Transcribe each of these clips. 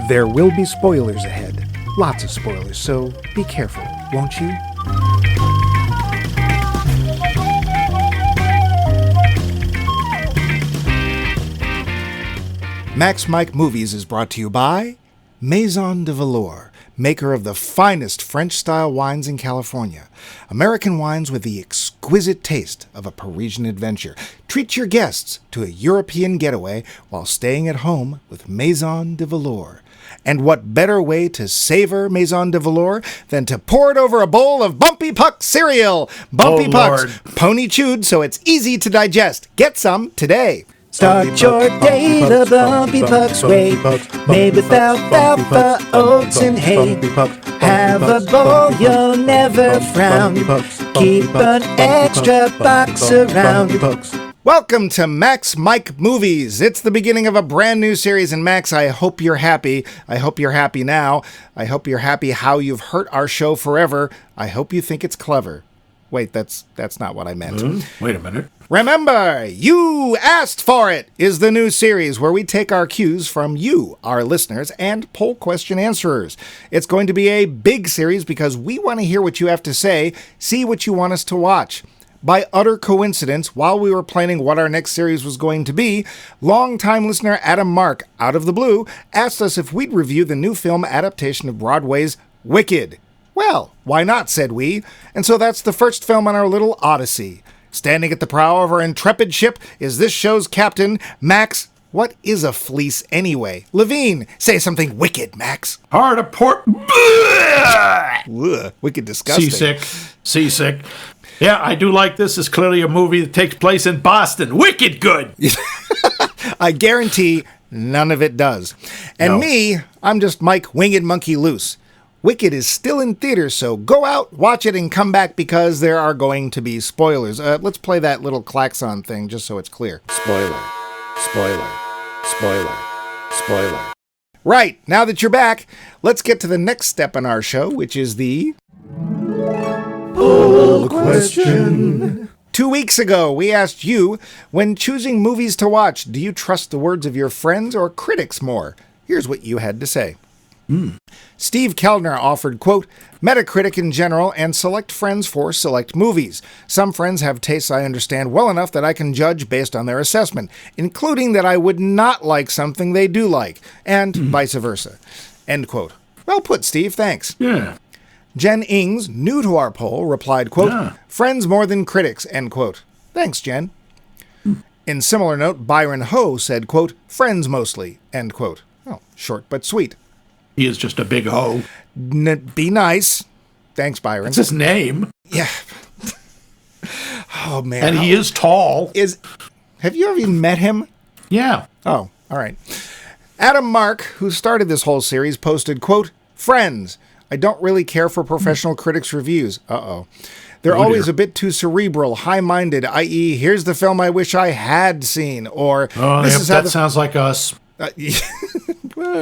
There will be spoilers ahead. Lots of spoilers, so be careful, won't you? Max Mike Movies is brought to you by Maison de Velour, maker of the finest French-style wines in California. American wines with the exquisite taste of a Parisian adventure. Treat your guests to a European getaway while staying at home with Maison de Velour. And what better way to savor Maison de Velour than to pour it over a bowl of Bumpy Puck cereal? Bumpy Pucks, pony chewed so it's easy to digest. Get some today. Start your day the Bumpy Pucks way, made with alfalfa, oats, and hay. Have a bowl, you'll never frown. Keep an extra box around. Welcome to Max Mike Movies. It's the beginning of a brand new series, and Max, I hope you're happy. I hope you're happy now. I hope you're happy how you've hurt our show forever. I hope you think it's clever. Wait, that's not what I meant. Wait a minute. Remember, You Asked For It is the new series where we take our cues from you, our listeners, and poll question answerers. It's going to be a big series because we want to hear what you have to say, see what you want us to watch. By utter coincidence, while we were planning what our next series was going to be, longtime listener Adam Mark, out of the blue, asked us if we'd review the new film adaptation of Broadway's Wicked. Well, why not, said we, and so that's the first film on our little odyssey. Standing at the prow of our intrepid ship is this show's captain, Max. What is a fleece anyway? Levine, say something wicked, Max. Hard of port. Ugh, wicked disgusting. Seasick. Yeah, I do like this. It's clearly a movie that takes place in Boston. Wicked good. I guarantee none of it does. And No. me, I'm just Mike Winged Monkey Loose. Wicked is still in theaters, so go out, watch it, and come back because there are going to be spoilers. Let's play that little klaxon thing just so it's clear. Spoiler, spoiler, spoiler, spoiler. Right, now that you're back, let's get to the next step in our show, which is the Poll question. 2 weeks ago, we asked you, when choosing movies to watch, do you trust the words of your friends or critics more? Here's what you had to say. Steve Kellner offered, quote, Metacritic in general and select friends for select movies. Some friends have tastes I understand well enough that I can judge based on their assessment, including that I would not like something they do like, and vice versa. End quote. Well put, Steve. Thanks. Yeah. Jen Ings, new to our poll, replied, quote, Yeah. Friends more than critics, end quote. Thanks, Jen. In similar note, Byron Ho said, quote, Friends mostly, end quote. Oh, short but sweet. He is just a big hoe. Be nice. Thanks, Byron. That's his name. Yeah. Oh, man. And he is tall. Have you ever even met him? Yeah. Oh, all right. Adam Mark, who started this whole series, posted, quote, Friends. I don't really care for professional critics' reviews. Uh-oh. They're always a bit too cerebral, high-minded, i.e., here's the film I wish I had seen, or that sounds like us.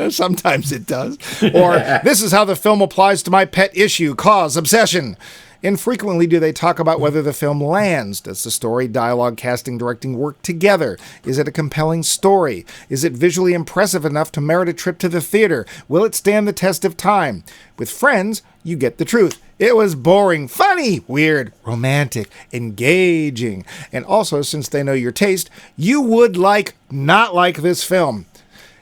Sometimes it does. Or, this is how the film applies to my pet issue, cause, obsession. Infrequently do they talk about whether the film lands. Does the story, dialogue, casting, directing work together? Is it a compelling story? Is it visually impressive enough to merit a trip to the theater? Will it stand the test of time? With Friends, you get the truth. It was boring, funny, weird, romantic, engaging. And also, since they know your taste, you would not like this film.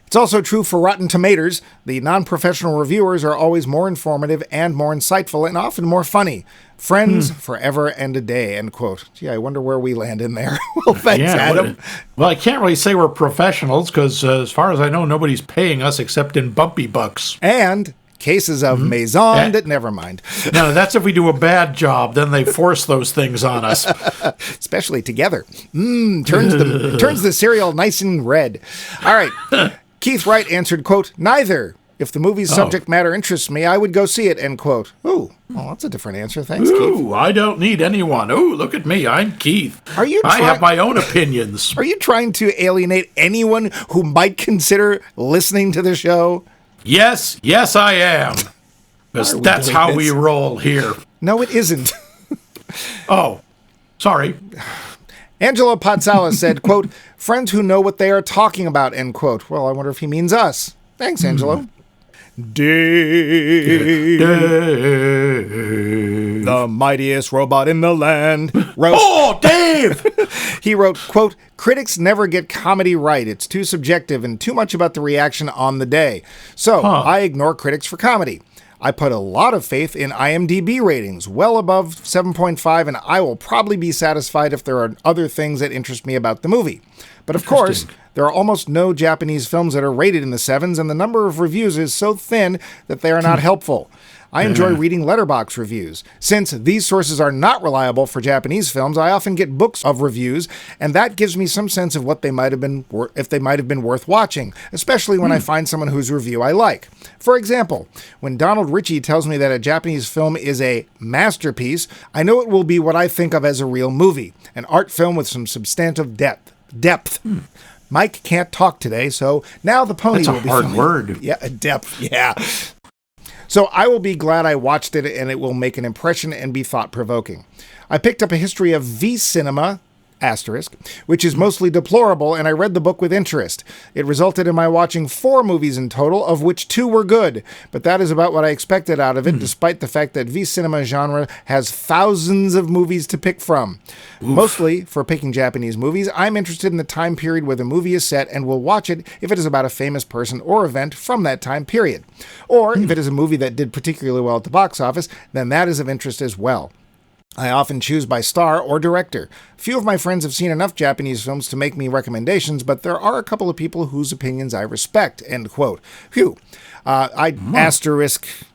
It's also true for Rotten Tomatoes. The non-professional reviewers are always more informative and more insightful and often more funny. Friends forever and a day, end quote. Gee, I wonder where we land in there. Well, thanks, Adam. Well, I can't really say we're professionals because as far as I know, nobody's paying us except in bumpy bucks. And cases of Maison, never mind. No, that's if we do a bad job. Then they force those things on us. Especially together. Turns the cereal nice and red. All right. Keith Wright answered, quote, Neither. If the movie's subject matter interests me, I would go see it, end quote. Ooh, well, that's a different answer. Thanks, Keith. Ooh, I don't need anyone. Ooh, look at me. I'm Keith. I have my own opinions. Are you trying to alienate anyone who might consider listening to the show? Yes, I am. Because that's how we roll here. No, it isn't. Oh, sorry. Angelo Pozzala said, quote, Friends who know what they are talking about, end quote. Well, I wonder if he means us. Thanks, Angelo. Dave, the mightiest robot in the land, wrote, Oh, Dave! he wrote, quote, critics never get comedy right. It's too subjective and too much about the reaction on the day. So I ignore critics for comedy. I put a lot of faith in IMDb ratings, well above 7.5, and I will probably be satisfied if there are other things that interest me about the movie. But of course, there are almost no Japanese films that are rated in the sevens, and the number of reviews is so thin that they are not helpful. I enjoy reading letterbox reviews. Since these sources are not reliable for Japanese films, I often get books of reviews, and that gives me some sense of what they might have been, if they might have been worth watching, especially when I find someone whose review I like. For example, when Donald Ritchie tells me that a Japanese film is a masterpiece, I know it will be what I think of as a real movie, an art film with some substantive depth. Mike can't talk today, so now the pony will be hard filming. word. Yeah, depth. Yeah. So I will be glad I watched it, and it will make an impression and be thought-provoking. I picked up a history of V-cinema, which is mostly deplorable, and I read the book with interest. It resulted in my watching 4 movies in total, of which 2 were good, but that is about what I expected out of it, despite the fact that V-cinema genre has thousands of movies to pick from. Mostly, for picking Japanese movies, I'm interested in the time period where the movie is set and will watch it if it is about a famous person or event from that time period. Or if it is a movie that did particularly well at the box office, then that is of interest as well. I often choose by star or director. Few of my friends have seen enough Japanese films to make me recommendations, but there are a couple of people whose opinions I respect, end quote. Phew. I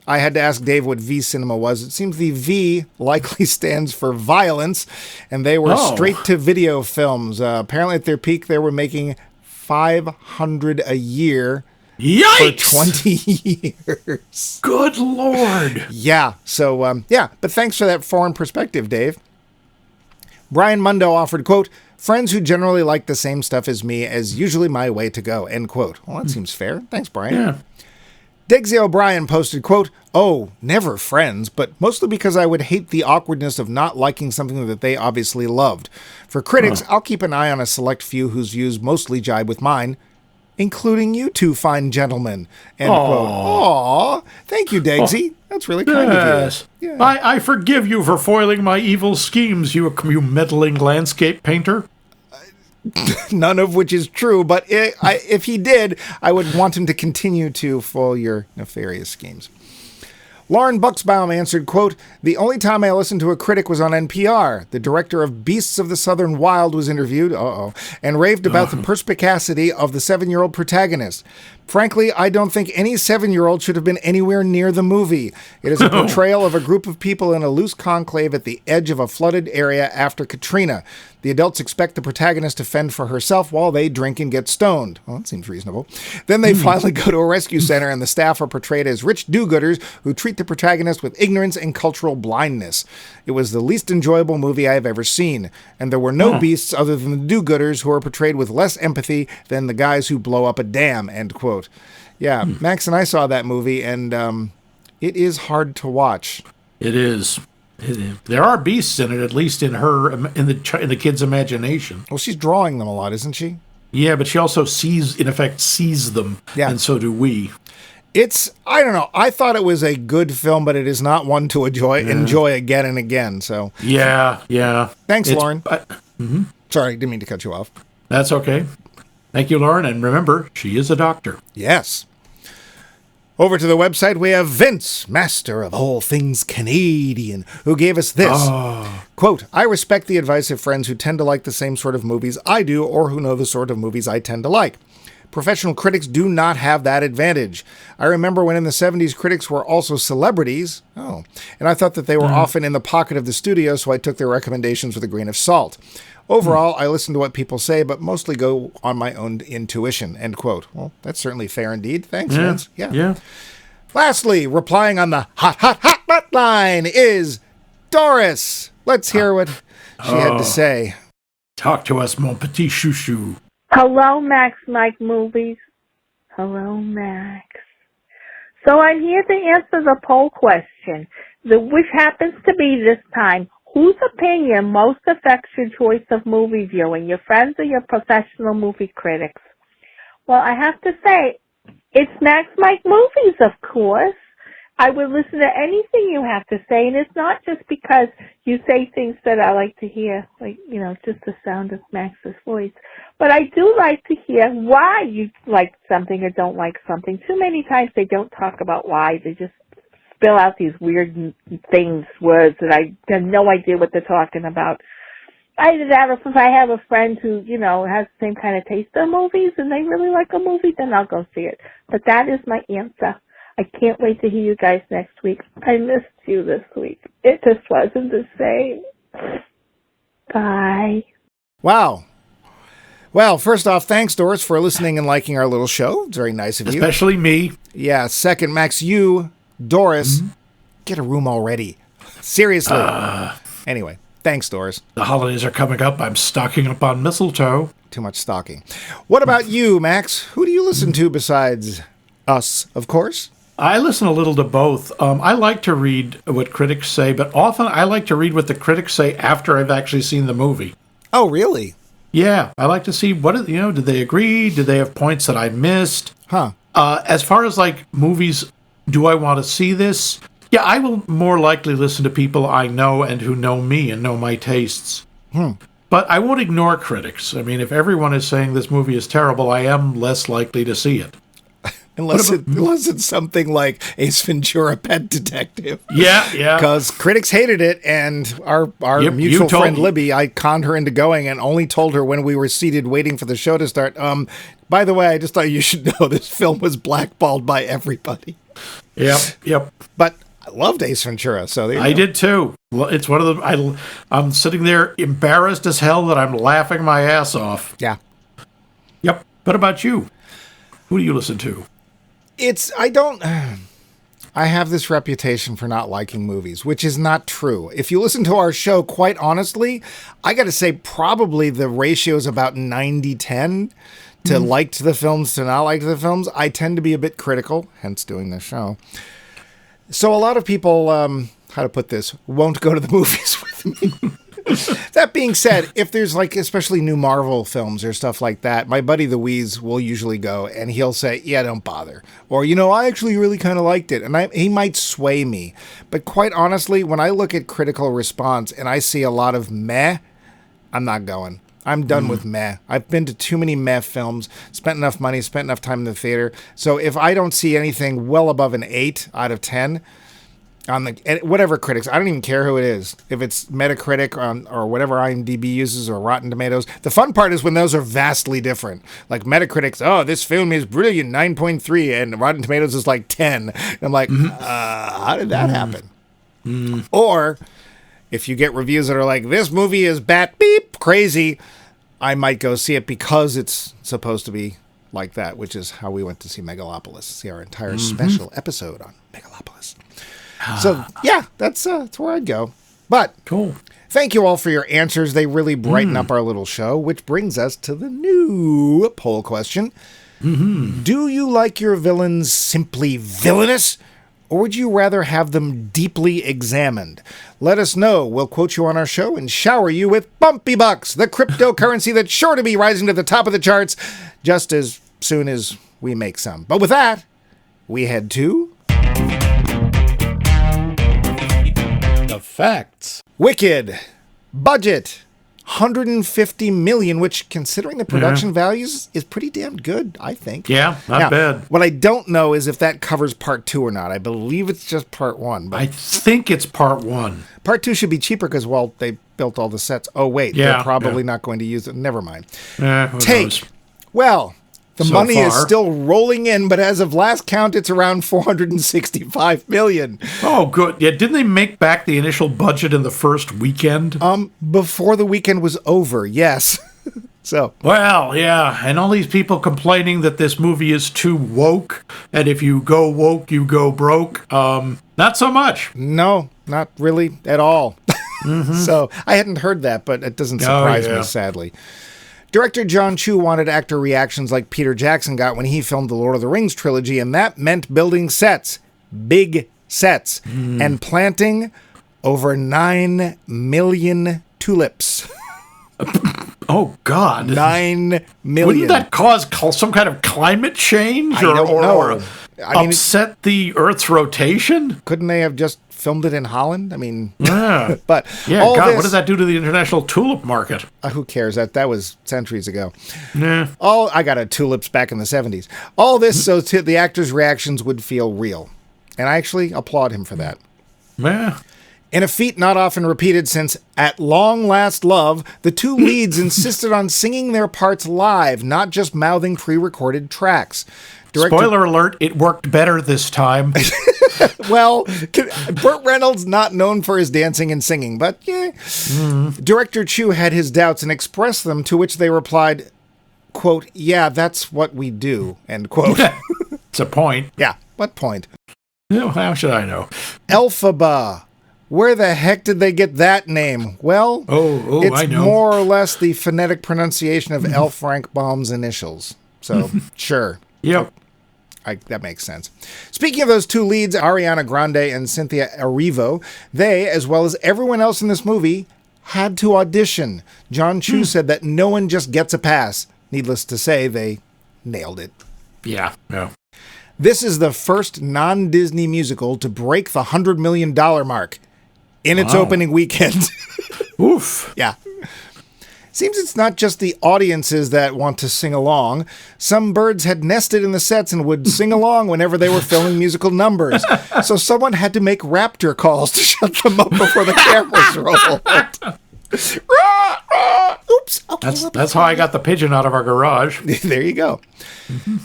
had to ask Dave what V-cinema was. It seems the V likely stands for violence, and they were straight-to-video films. Apparently at their peak, they were making 500 a year. Yikes! For 20 years. Good Lord. Yeah. So, but thanks for that foreign perspective, Dave. Brian Mundo offered, quote, friends who generally like the same stuff as me is usually my way to go, end quote. Well, that seems fair. Thanks, Brian. Yeah. Degsy O'Brien posted, quote, oh, never friends, but mostly because I would hate the awkwardness of not liking something that they obviously loved. For critics, I'll keep an eye on a select few whose views mostly jibe with mine, including you two fine gentlemen. End quote. Aw, thank you, Degsy. That's really kind of you. Yeah. I forgive you for foiling my evil schemes, you meddling landscape painter. None of which is true, but if he did, I would want him to continue to foil your nefarious schemes. Lauren Buxbaum answered, quote, the only time I listened to a critic was on NPR. The director of Beasts of the Southern Wild was interviewed, and raved about the perspicacity of the 7-year-old protagonist. Frankly, I don't think any 7-year-old should have been anywhere near the movie. It is a portrayal of a group of people in a loose conclave at the edge of a flooded area after Katrina. The adults expect the protagonist to fend for herself while they drink and get stoned. Well, that seems reasonable. Then they finally go to a rescue center, and the staff are portrayed as rich do-gooders who treat the protagonist with ignorance and cultural blindness. It was the least enjoyable movie I have ever seen, and there were no beasts other than the do-gooders who are portrayed with less empathy than the guys who blow up a dam, end quote. Yeah, Max and I saw that movie, and it is hard to watch. It is. There are beasts in it, at least in the kid's imagination. Well, she's drawing them a lot, isn't she? Yeah, but she also sees them. Yeah. And so do we. I don't know. I thought it was a good film, but it is not one to enjoy again and again. So yeah. Thanks, Lauren. Sorry, didn't mean to cut you off. That's okay. Thank you, Lauren. And remember, she is a doctor. Yes. Over to the website, we have Vince, master of all things Canadian, who gave us this. Quote, I respect the advice of friends who tend to like the same sort of movies I do, or who know the sort of movies I tend to like. Professional critics do not have that advantage. I remember when in the 70s, critics were also celebrities. And I thought that they were often in the pocket of the studio, so I took their recommendations with a grain of salt. Overall, I listen to what people say, but mostly go on my own intuition, end quote. Well, that's certainly fair indeed. Thanks, Vince. Yeah. Lastly, replying on the hot line is Doris. Let's hear what she had to say. Talk to us, mon petit chouchou. Hello, Max Mike Movies. Hello, Max. So I'm here to answer the poll question, which happens to be this time, whose opinion most affects your choice of movie viewing, your friends or your professional movie critics? Well, I have to say, It's Max Mike Movies, of course. I would listen to anything you have to say, and it's not just because you say things that I like to hear, like, just the sound of Max's voice. But I do like to hear why you like something or don't like something. Too many times they don't talk about why. They just spill out these weird words that I have no idea what they're talking about. Either that, or if I have a friend who, has the same kind of taste in movies and they really like a movie, then I'll go see it. But that is my answer. I can't wait to hear you guys next week. I missed you this week. It just wasn't the same. Bye. Wow. Well, first off, thanks, Doris, for listening and liking our little show. It's very nice of you. Especially me. Yeah. Second, Max, you, Doris, get a room already. Seriously. Anyway, thanks, Doris. The holidays are coming up. I'm stocking up on mistletoe. Too much stalking. What about you, Max? Who do you listen to besides us, of course? I listen a little to both. I like to read what critics say, but often I like to read what the critics say after I've actually seen the movie. Oh, really? Yeah, I like to see did they agree? Did they have points that I missed? Huh. As far as movies, do I want to see this? Yeah, I will more likely listen to people I know and who know me and know my tastes. But I won't ignore critics. I mean, if everyone is saying this movie is terrible, I am less likely to see it. Unless it's something like Ace Ventura: Pet Detective. Yeah. Because critics hated it, and our mutual friend Libby, I conned her into going and only told her when we were seated waiting for the show to start, by the way, I just thought you should know this film was blackballed by everybody. Yep. But I loved Ace Ventura, so there you I go. did too. It's one of the... I'm sitting there embarrassed as hell that I'm laughing my ass off. Yeah. Yep. What about you? Who do you listen to? I have this reputation for not liking movies, which is not true. If you listen to our show, quite honestly, I got to say probably the ratio is about 90-10 to liked the films to not liked the films. I tend to be a bit critical, hence doing this show. So a lot of people, how to put this, won't go to the movies with me. That being said, if there's especially new Marvel films or stuff like that, my buddy the Wheeze will usually go and he'll say, yeah, don't bother. Or, I actually really kind of liked it. And he might sway me. But quite honestly, when I look at critical response and I see a lot of meh, I'm not going. I'm done with meh. I've been to too many meh films, spent enough money, spent enough time in the theater. So if I don't see anything well above an 8 out of 10, on whatever critics, I don't even care who it is. If it's Metacritic or whatever IMDb uses or Rotten Tomatoes. The fun part is when those are vastly different. Like Metacritic's, this film is brilliant, 9.3, and Rotten Tomatoes is 10. And I'm like, how did that happen? Or if you get reviews that are like, this movie is bat beep crazy, I might go see it because it's supposed to be like that, which is how we went to see Megalopolis. See our entire special episode on Megalopolis. So, yeah, that's where I'd go. But cool. Thank you all for your answers. They really brighten up our little show, which brings us to the new poll question. Do you like your villains simply villainous, or would you rather have them deeply examined? Let us know. We'll quote you on our show and shower you with Bumpy Bucks, the cryptocurrency that's sure to be rising to the top of the charts just as soon as we make some. But with that, we head to... Facts. Wicked. Budget. $150 million, which, considering the production values, is pretty damn good, I think. Yeah, not bad. What I don't know is if that covers part 2 or not. I believe it's just part 1. But I think it's part 1. Part 2 should be cheaper because, they built all the sets. Oh, wait, they're probably not going to use it. Never mind. Who knows? Well, the So money is far. still rolling in, but as of last count, it's around $465 million. Oh, good. Yeah, didn't they make back the initial budget in the first weekend? Before the weekend was over, yes. So. Well, yeah, and all these people complaining that this movie is too woke, and if you go woke, you go broke. Not so much. No, not really at all. So I hadn't heard that, but it doesn't surprise me, sadly. Director John Chu wanted actor reactions like Peter Jackson got when he filmed the Lord of the Rings trilogy, and that meant building sets, big sets, and planting over 9 million tulips. Oh, God. 9 million. Wouldn't that cause some kind of climate change? I don't know. Or upset the Earth's rotation? Couldn't they have just filmed it in Holland? I mean, Yeah. but Yeah, all God, this, what does that do to the international tulip market? who cares? That was centuries ago. Yeah. I got a tulips back in the 70s. All this so the actors' reactions would feel real. And I actually applaud him for that. Yeah. In a feat not often repeated since At Long Last Love, the two leads insisted on singing their parts live, not just mouthing pre-recorded tracks. Spoiler alert, it worked better this time. Well, Burt Reynolds not known for his dancing and singing, but yeah. Director Chu had his doubts and expressed them, to which they replied, quote, "Yeah, that's what we do," end quote. It's a point. Yeah, what point? How should I know? Elphaba. Where the heck did they get that name? Well, it's I know. more or less the phonetic pronunciation of L. Frank Baum's initials. So, sure. Yep. That makes sense. Speaking of those two leads, Ariana Grande and Cynthia Erivo, they, as well as everyone else in this movie, had to audition. John Chu said that no one just gets a pass. Needless to say, they nailed it. Yeah. This is the first non-Disney musical to break the $100 million mark in its opening weekend. Oof. Yeah. Seems it's not just the audiences that want to sing along. Some birds had nested in the sets and would sing along whenever they were filming musical numbers. So someone had to make raptor calls to shut them up before the cameras rolled. Oops. Okay, That's how I got the pigeon out of our garage. There you go.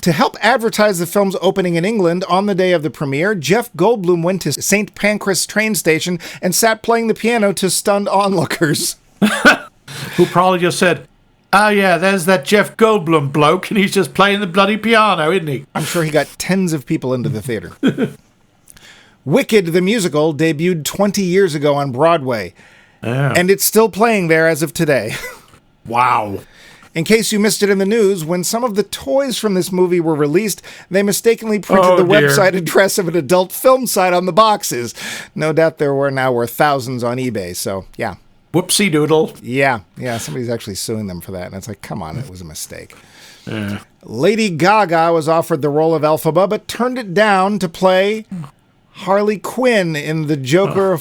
To help advertise the film's opening in England on the day of the premiere, Jeff Goldblum went to St. Pancras train station and sat playing the piano to stunned onlookers. Who probably just said, "Oh yeah, there's that Jeff Goldblum bloke, and he's just playing the bloody piano, isn't he?" I'm sure he got tens of people into the theater. Wicked, the musical, debuted 20 years ago on Broadway. And it's still playing there as of today. Wow. In case you missed it in the news, when some of the toys from this movie were released, they mistakenly printed the dear. website address of an adult film site on the boxes. No doubt there were now worth thousands on eBay, so yeah. Whoopsie doodle. Yeah, somebody's actually suing them for that, and it's like, come on, it was a mistake. Yeah. Lady Gaga was offered the role of Elphaba, but turned it down to play Harley Quinn in the Joker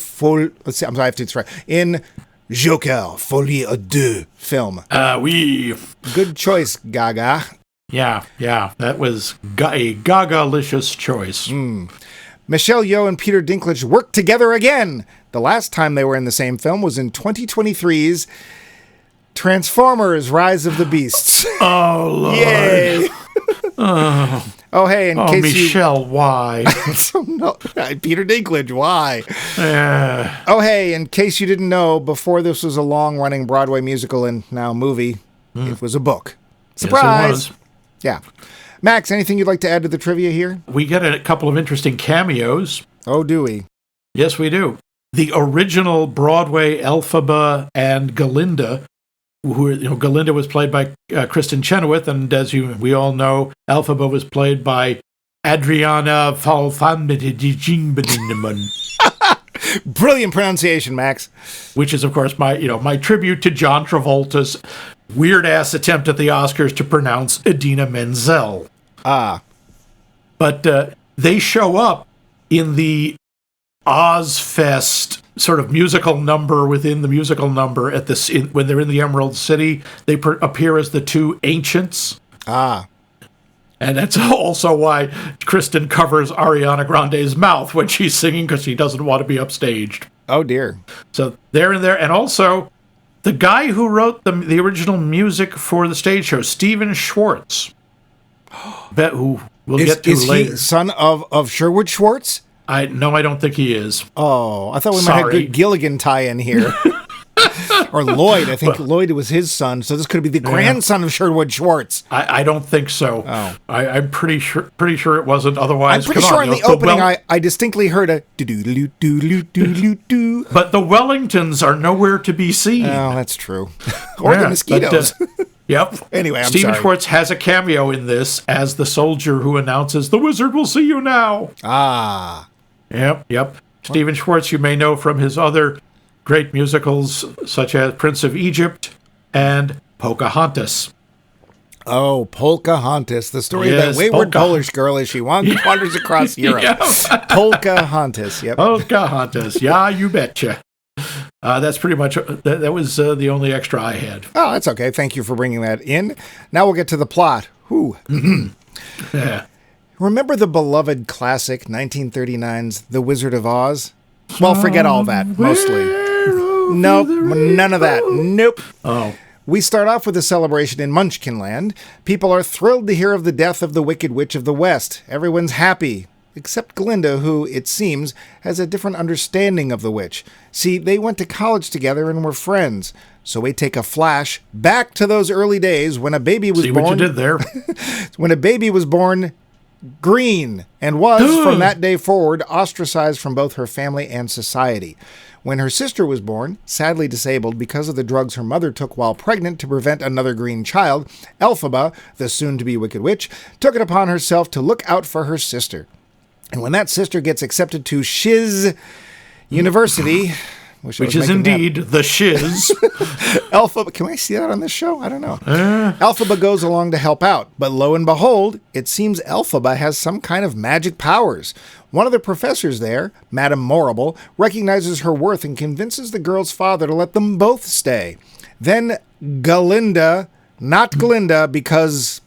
in Joker Folie à Deux film. Good choice, Gaga. Yeah, that was a Gaga-licious choice. Michelle Yeoh and Peter Dinklage worked together again. The last time they were in the same film was in 2023's Transformers: Rise of the Beasts. Oh, Lord. Yay! Oh, hey, in case Michelle, why? No, Peter Dinklage, why? Yeah. Oh, hey, in case you didn't know, before this was a long-running Broadway musical and now movie, it was a book. Surprise! Yes, it was. Yeah. Max, anything you'd like to add to the trivia here? We get a couple of interesting cameos. Oh, do we? Yes, we do. The original Broadway Elphaba and Galinda, Galinda was played by Kristen Chenoweth, and as we all know, Elphaba was played by Adriana Falfanbedijingbedindeman. Brilliant pronunciation, Max. Which is, of course, my tribute to John Travolta's weird-ass attempt at the Oscars to pronounce Idina Menzel. But they show up in the Ozfest sort of musical number within the musical number when they're in the Emerald City. They appear as the two ancients. And that's also why Kristen covers Ariana Grande's mouth when she's singing, because she doesn't want to be upstaged. Oh, dear. So they're in there. And also, the guy who wrote the original music for the stage show, Stephen Schwartz, who we'll get to later. Is he son of Sherwood Schwartz? No, I don't think he is. Oh, I thought we might have a good Gilligan tie-in here. Or Lloyd. I think Lloyd was his son, so this could be the grandson of Sherwood Schwartz. I don't think so. Oh. I'm pretty sure it wasn't. Otherwise, I'm pretty sure in the opening I distinctly heard a do-do-do-do-do-do-do. But the Wellingtons are nowhere to be seen. Oh, that's true. Or the mosquitoes. Yep. Anyway, I'm Stephen sorry. Schwartz has a cameo in this as the soldier who announces, "The wizard will see you now." Yep. Stephen Schwartz, you may know from his other great musicals, such as Prince of Egypt and Pocahontas. Oh, Pocahontas, the story of Yes, that wayward Polka. Polish girl as she wanders across Europe. Pocahontas, yep. Pocahontas. Yeah, you betcha. That's pretty much, that was the only extra I had. Oh, that's okay. Thank you for bringing that in. Now we'll get to the plot. Whew. Yeah. Remember the beloved classic 1939's The Wizard of Oz? Well, forget all that, mostly. Nope, none of that. Nope. Oh. We start off with a celebration in Munchkinland. People are thrilled to hear of the death of the Wicked Witch of the West. Everyone's happy, except Glinda, who, it seems, has a different understanding of the witch. See, they went to college together and were friends. So we take a flash back to those early days when a baby was See born. what you did there. When a baby was born green and was, from that day forward, ostracized from both her family and society. When her sister was born, sadly disabled because of the drugs her mother took while pregnant to prevent another green child, Elphaba, the soon-to-be Wicked Witch, took it upon herself to look out for her sister. And when that sister gets accepted to Shiz University, which is indeed the shiz. Elphaba, can I see that on this show? I don't know. Elphaba goes along to help out, but lo and behold, it seems Elphaba has some kind of magic powers. One of the professors there, Madame Morrible, recognizes her worth and convinces the girl's father to let them both stay. Then Galinda, not Glinda because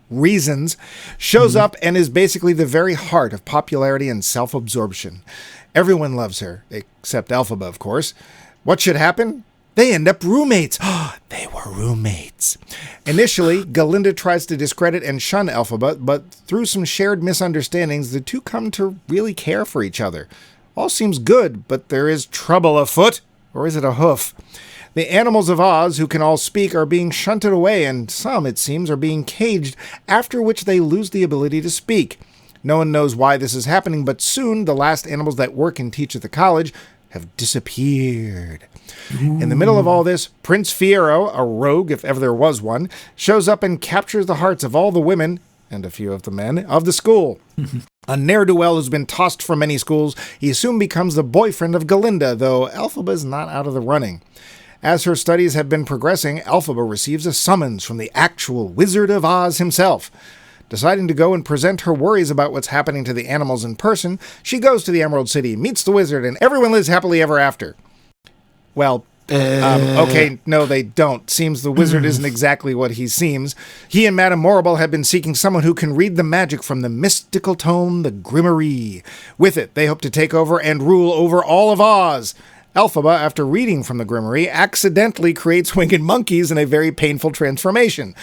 reasons, shows up and is basically the very heart of popularity and self-absorption. Everyone loves her, except Elphaba, of course. What should happen? They end up roommates. They were roommates. Initially, Galinda tries to discredit and shun Elphaba, but through some shared misunderstandings, the two come to really care for each other. All seems good, but there is trouble afoot. Or is it a hoof? The animals of Oz, who can all speak, are being shunted away, and some, it seems, are being caged, after which they lose the ability to speak. No one knows why this is happening, but soon the last animals that work and teach at the college have disappeared. In the middle of all this, Prince Fiero, a rogue if ever there was one, shows up and captures the hearts of all the women, and a few of the men, of the school. A ne'er-do-well who's been tossed from many schools, he soon becomes the boyfriend of Galinda, though Elphaba is not out of the running. As her studies have been progressing, Elphaba receives a summons from the actual Wizard of Oz himself. Deciding to go and present her worries about what's happening to the animals in person, she goes to the Emerald City, meets the wizard, and everyone lives happily ever after. Well, okay, no, they don't. Seems the wizard isn't exactly what he seems. He and Madame Morrible have been seeking someone who can read the magic from the mystical tome, the Grimoire. With it, they hope to take over and rule over all of Oz. Elphaba, after reading from the Grimoire, accidentally creates winged monkeys in a very painful transformation.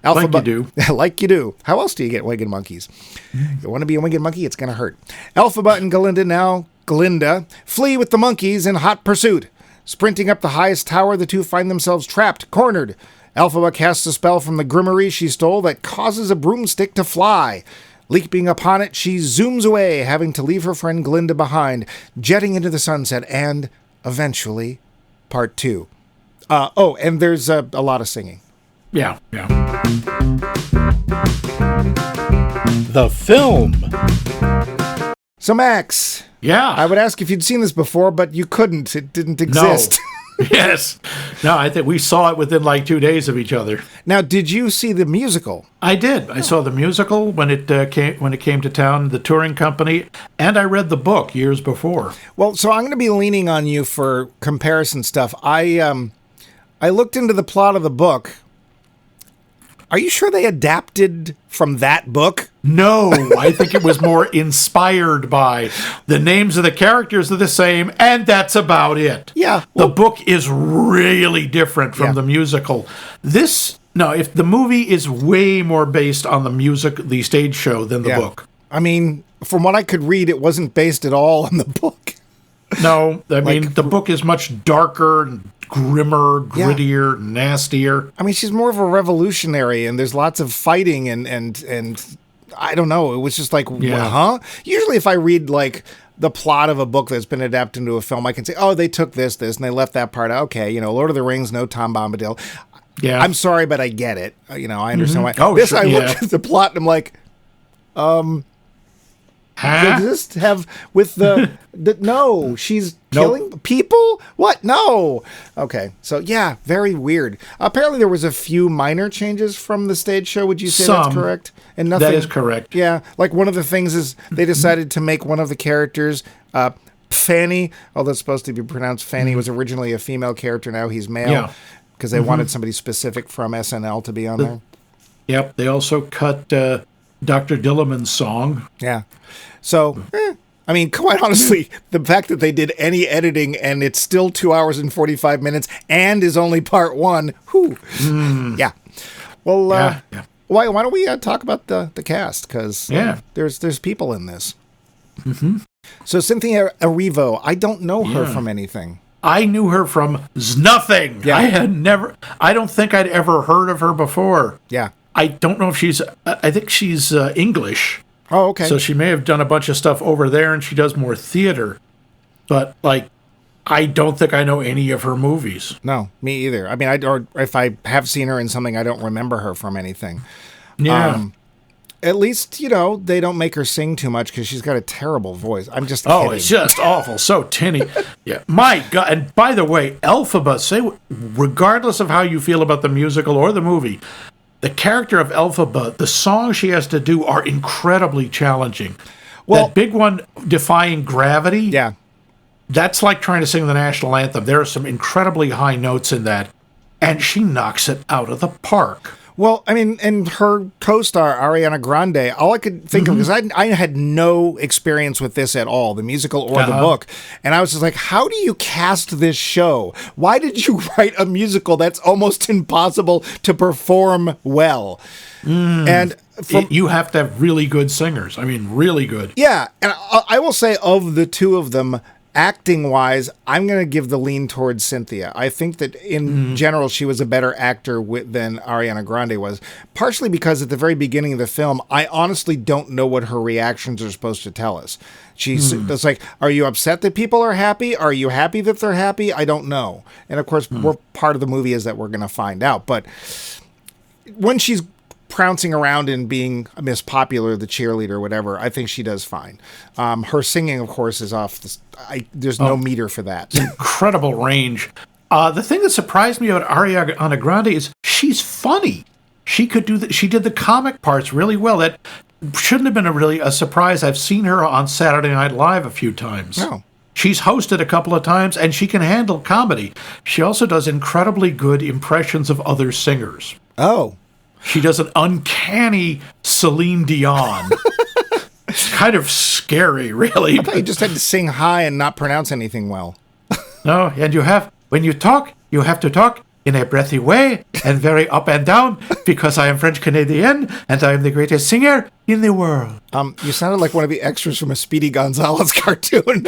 Elphaba, like you do. Like you do. How else do you get winged monkeys? You want to be a winged monkey? It's going to hurt. Elphaba and Glinda, flee with the monkeys in hot pursuit. Sprinting up the highest tower, the two find themselves trapped, cornered. Elphaba casts a spell from the Grimoire she stole that causes a broomstick to fly. Leaping upon it, she zooms away, having to leave her friend Glinda behind, jetting into the sunset, and eventually, part 2. And there's a lot of singing. Yeah. The film. So, Max. Yeah. I would ask if you'd seen this before, but you couldn't. It didn't exist. No. Yes. No, I think we saw it within like 2 days of each other. Now, did you see the musical? I did. I saw the musical when it came to town, the touring company, and I read the book years before. Well, so I'm going to be leaning on you for comparison stuff. I looked into the plot of the book. Are you sure they adapted from that book? No, I think it was more inspired by. The names of the characters are the same, and that's about it. Yeah. The book is really different from the musical. If the movie is way more based on the stage show than the book. I mean, from what I could read, it wasn't based at all on the book. No, I mean, the book is much darker and grimmer, grittier, nastier. I mean, she's more of a revolutionary, and there's lots of fighting, and I don't know. It was just like, huh? Usually if I read, like, the plot of a book that's been adapted into a film, I can say, oh, they took this, and they left that part out. Okay, Lord of the Rings, no Tom Bombadil. Yeah. I'm sorry, but I get it. I understand why. Oh, this, sure, I looked at the plot, and I'm like, Huh? Does this have with no, she's killing people? What? No. Okay. So yeah, very weird. Apparently there was a few minor changes from the stage show. Would you say that's correct? And nothing. That is correct. Yeah. Like one of the things is they decided to make one of the characters Fanny, although it's supposed to be pronounced Fanny, was originally a female character. Now he's male because they wanted somebody specific from SNL to be on there. Yep. They also cut Dr. Dillerman's song. Yeah. So, I mean, quite honestly, the fact that they did any editing and it's still 2 hours and 45 minutes and is only part one, whew. Yeah. Well, why don't we talk about the cast? Because there's people in this. So Cynthia Erivo, I don't know her from anything. I knew her from nothing. Yeah. I don't think I'd ever heard of her before. Yeah. I don't know if I think she's English. Oh, okay. So she may have done a bunch of stuff over there and she does more theater. But, I don't think I know any of her movies. No, me either. I mean, or if I have seen her in something, I don't remember her from anything. Yeah. At least, they don't make her sing too much because she's got a terrible voice. I'm just kidding. Oh, it's just awful. So tinny. Yeah. My God. And by the way, Elphaba, regardless of how you feel about the musical or the movie, the character of Elphaba, the songs she has to do are incredibly challenging. Well, that big one, Defying Gravity, yeah, that's like trying to sing the national anthem. There are some incredibly high notes in that, and she knocks it out of the park. Well, I mean, and her co-star, Ariana Grande, all I could think of, because I had no experience with this at all, the musical or the book, and I was just like, how do you cast this show? Why did you write a musical that's almost impossible to perform well? And you have to have really good singers. I mean, really good. Yeah, and I will say of the two of them, acting-wise, I'm going to give the lean towards Cynthia. I think that in general, she was a better actor than Ariana Grande was, partially because at the very beginning of the film, I honestly don't know what her reactions are supposed to tell us. It's like, are you upset that people are happy? Are you happy that they're happy? I don't know. And of course, part of the movie is that we're going to find out. But when she's trouncing around and being Miss Popular, the cheerleader, whatever, I think she does fine. Her singing, of course, is off. There's no meter for that. Incredible range. The thing that surprised me about Ariana Grande is she's funny. She could do she did the comic parts really well. That shouldn't have been a surprise. I've seen her on Saturday Night Live a few times. No. She's hosted a couple of times, and she can handle comedy. She also does incredibly good impressions of other singers. Oh. She does an uncanny Celine Dion. It's kind of scary, really. I thought you just had to sing high and not pronounce anything well. No, and when you talk, you have to talk in a breathy way and very up and down because I am French Canadian and I am the greatest singer in the world. You sounded like one of the extras from a Speedy Gonzalez cartoon.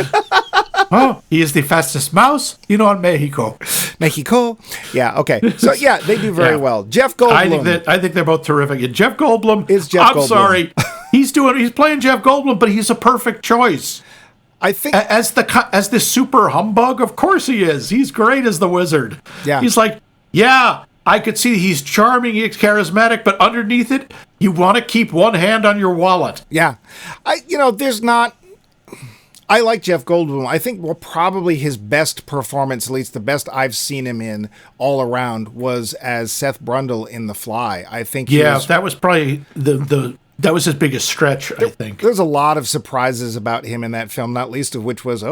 Oh, he is the fastest mouse in all Mexico. Mexico. Yeah, okay. So, yeah, they do very well. Jeff Goldblum. I think they're both terrific. And Jeff Goldblum is Jeff Goldblum. I'm sorry. He's playing Jeff Goldblum, but he's a perfect choice. I think as the super humbug, of course he is. He's great as the wizard. Yeah. He's like, yeah, I could see he's charming, he's charismatic, but underneath it, you want to keep one hand on your wallet. Yeah. I like Jeff Goldblum. I think probably his best performance, at least the best I've seen him in all around, was as Seth Brundle in The Fly. I think that was probably that was his biggest stretch, I think. There's a lot of surprises about him in that film, not least of which was,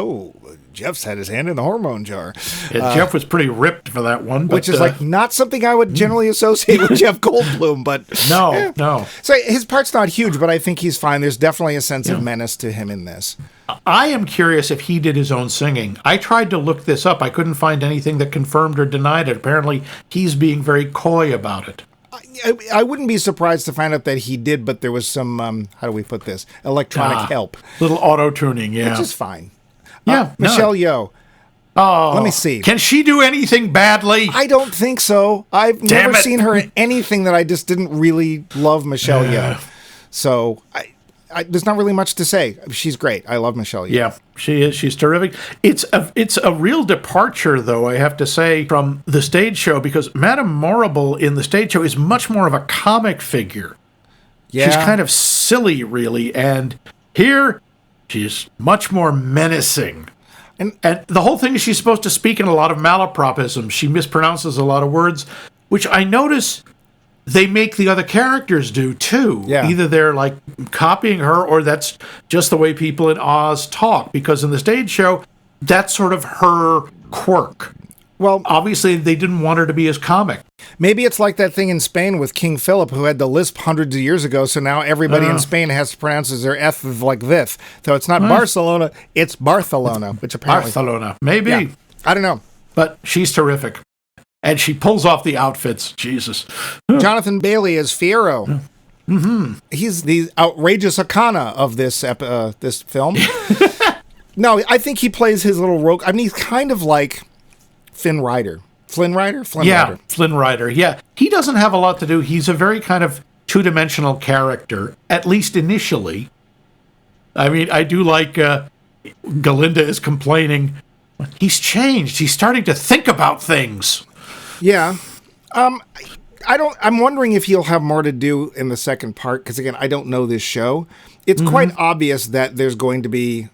Jeff's had his hand in the hormone jar. Yeah, Jeff was pretty ripped for that one. Which is not something I would generally associate with Jeff Goldblum, but... No. So his part's not huge, but I think he's fine. There's definitely a sense of menace to him in this. I am curious if he did his own singing. I tried to look this up. I couldn't find anything that confirmed or denied it. Apparently, he's being very coy about it. I wouldn't be surprised to find out that he did, but there was some, how do we put this, electronic help. Little auto-tuning, yeah. Which is fine. Yeah. Michelle Yeoh. Oh. Let me see. Can she do anything badly? I don't think so. I've never seen her in anything that I just didn't really love Michelle Yeoh. So there's not really much to say. She's great. I love Michelle Yeoh. Yeah, she is. She's terrific. It's a real departure, though, I have to say, from the stage show, because Madame Morrible in the stage show is much more of a comic figure. Yeah. She's kind of silly, really. And here, She's much more menacing. And the whole thing is she's supposed to speak in a lot of malapropisms. She mispronounces a lot of words, which I notice they make the other characters do, too. Yeah. Either they're, like, copying her, or that's just the way people in Oz talk. Because in the stage show, that's sort of her quirk. well, Obviously, they didn't want her to be as comic. maybe it's like that thing in Spain with King Philip, who had the lisp hundreds of years ago, so now everybody in Spain has to pronounce their F like this. So it's not Barcelona, it's Barcelona, which apparently... Barcelona. Maybe. Yeah, I don't know. But she's terrific. And she pulls off the outfits. Jesus. Jonathan Bailey is Fiyero. Mm-hmm. He's the outrageous Akana of this this film. No, I think he plays his little rogue. I mean, he's kind of like Flynn Rider. Flynn Rider? Flynn Rider. Yeah. He doesn't have a lot to do. He's a very kind of two-dimensional character, at least initially. I mean, I do like Galinda is complaining. He's changed. He's starting to think about things. Yeah. I'm wondering if he'll have more to do in the second part, because again, I don't know this show. It's quite obvious that there's going to be...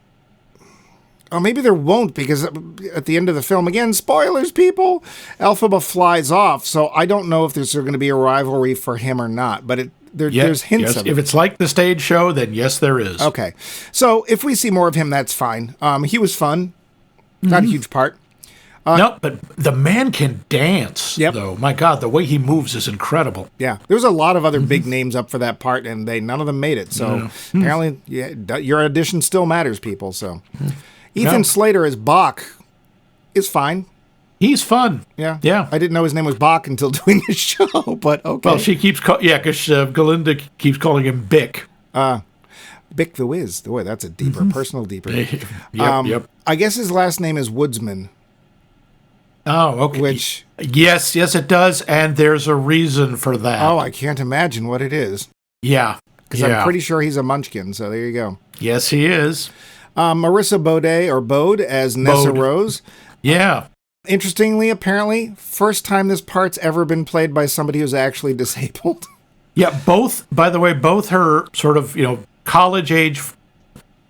Oh, maybe there won't, because at the end of the film, again, spoilers, people, Elphaba flies off, so I don't know if there's going to be a rivalry for him or not, but there's hints of it. If it's like the stage show, then yes, there is. Okay. So if we see more of him, that's fine. He was fun. Not a huge part. No, but the man can dance, Yep. though. My God, the way he moves is incredible. Yeah, there's a lot of other big names up for that part, and none of them made it. So apparently, your audition still matters, people. So Ethan Slater as Bach is fine. He's fun. Yeah, Yeah. I didn't know his name was Bach until doing the show, because Well, she keeps because Galinda keeps calling him Bick. Bick the Wiz. Boy, that's a deeper, personal deeper. Yep. I guess his last name is Woodsman. Oh, okay. Which... Yes, it does, and there's a reason for that. Oh, I can't imagine what it is. Yeah. Because I'm pretty sure he's a munchkin, so there you go. Yes, he is. Marissa Bode as Nessa Bode. Rose. Yeah. Interestingly, apparently, first time this part's ever been played by somebody who's actually disabled. Yeah, by the way, both her sort of, college-age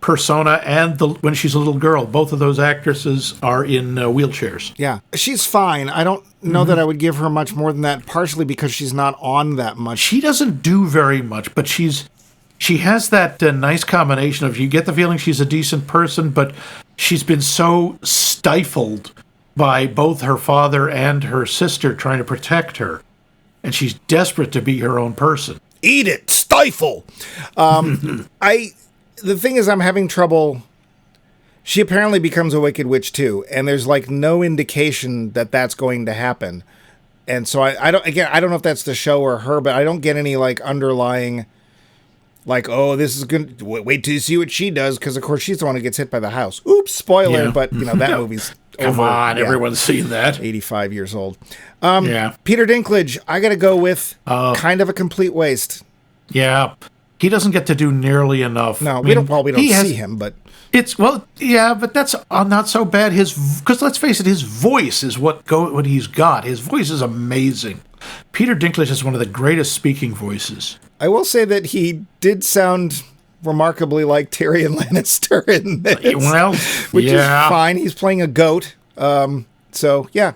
persona and when she's a little girl, both of those actresses are in wheelchairs. Yeah, she's fine. I don't know that I would give her much more than that, partially because she's not on that much. She doesn't do very much, but she has that nice combination of, you get the feeling she's a decent person, but she's been so stifled by both her father and her sister trying to protect her, and she's desperate to be her own person. Eat it, stifle. The thing is, I'm having trouble. She apparently becomes a wicked witch too, and there's like no indication that that's going to happen. And so I don't know if that's the show or her, but I don't get any like underlying, like, oh, this is good. Wait till you see what she does, because of course she's the one who gets hit by the house. Oops, spoiler. Yeah. But that movie's Come over. on, everyone's seen that. 85 years old. Yeah. Peter Dinklage, I got to go with kind of a complete waste. Yeah. He doesn't get to do nearly enough. No, we don't see him, but but that's not so bad. Because let's face it, his voice is what he's got. His voice is amazing. Peter Dinklage has one of the greatest speaking voices. I will say that he did sound remarkably like Tyrion Lannister in this. Well, which is fine. He's playing a goat. So yeah.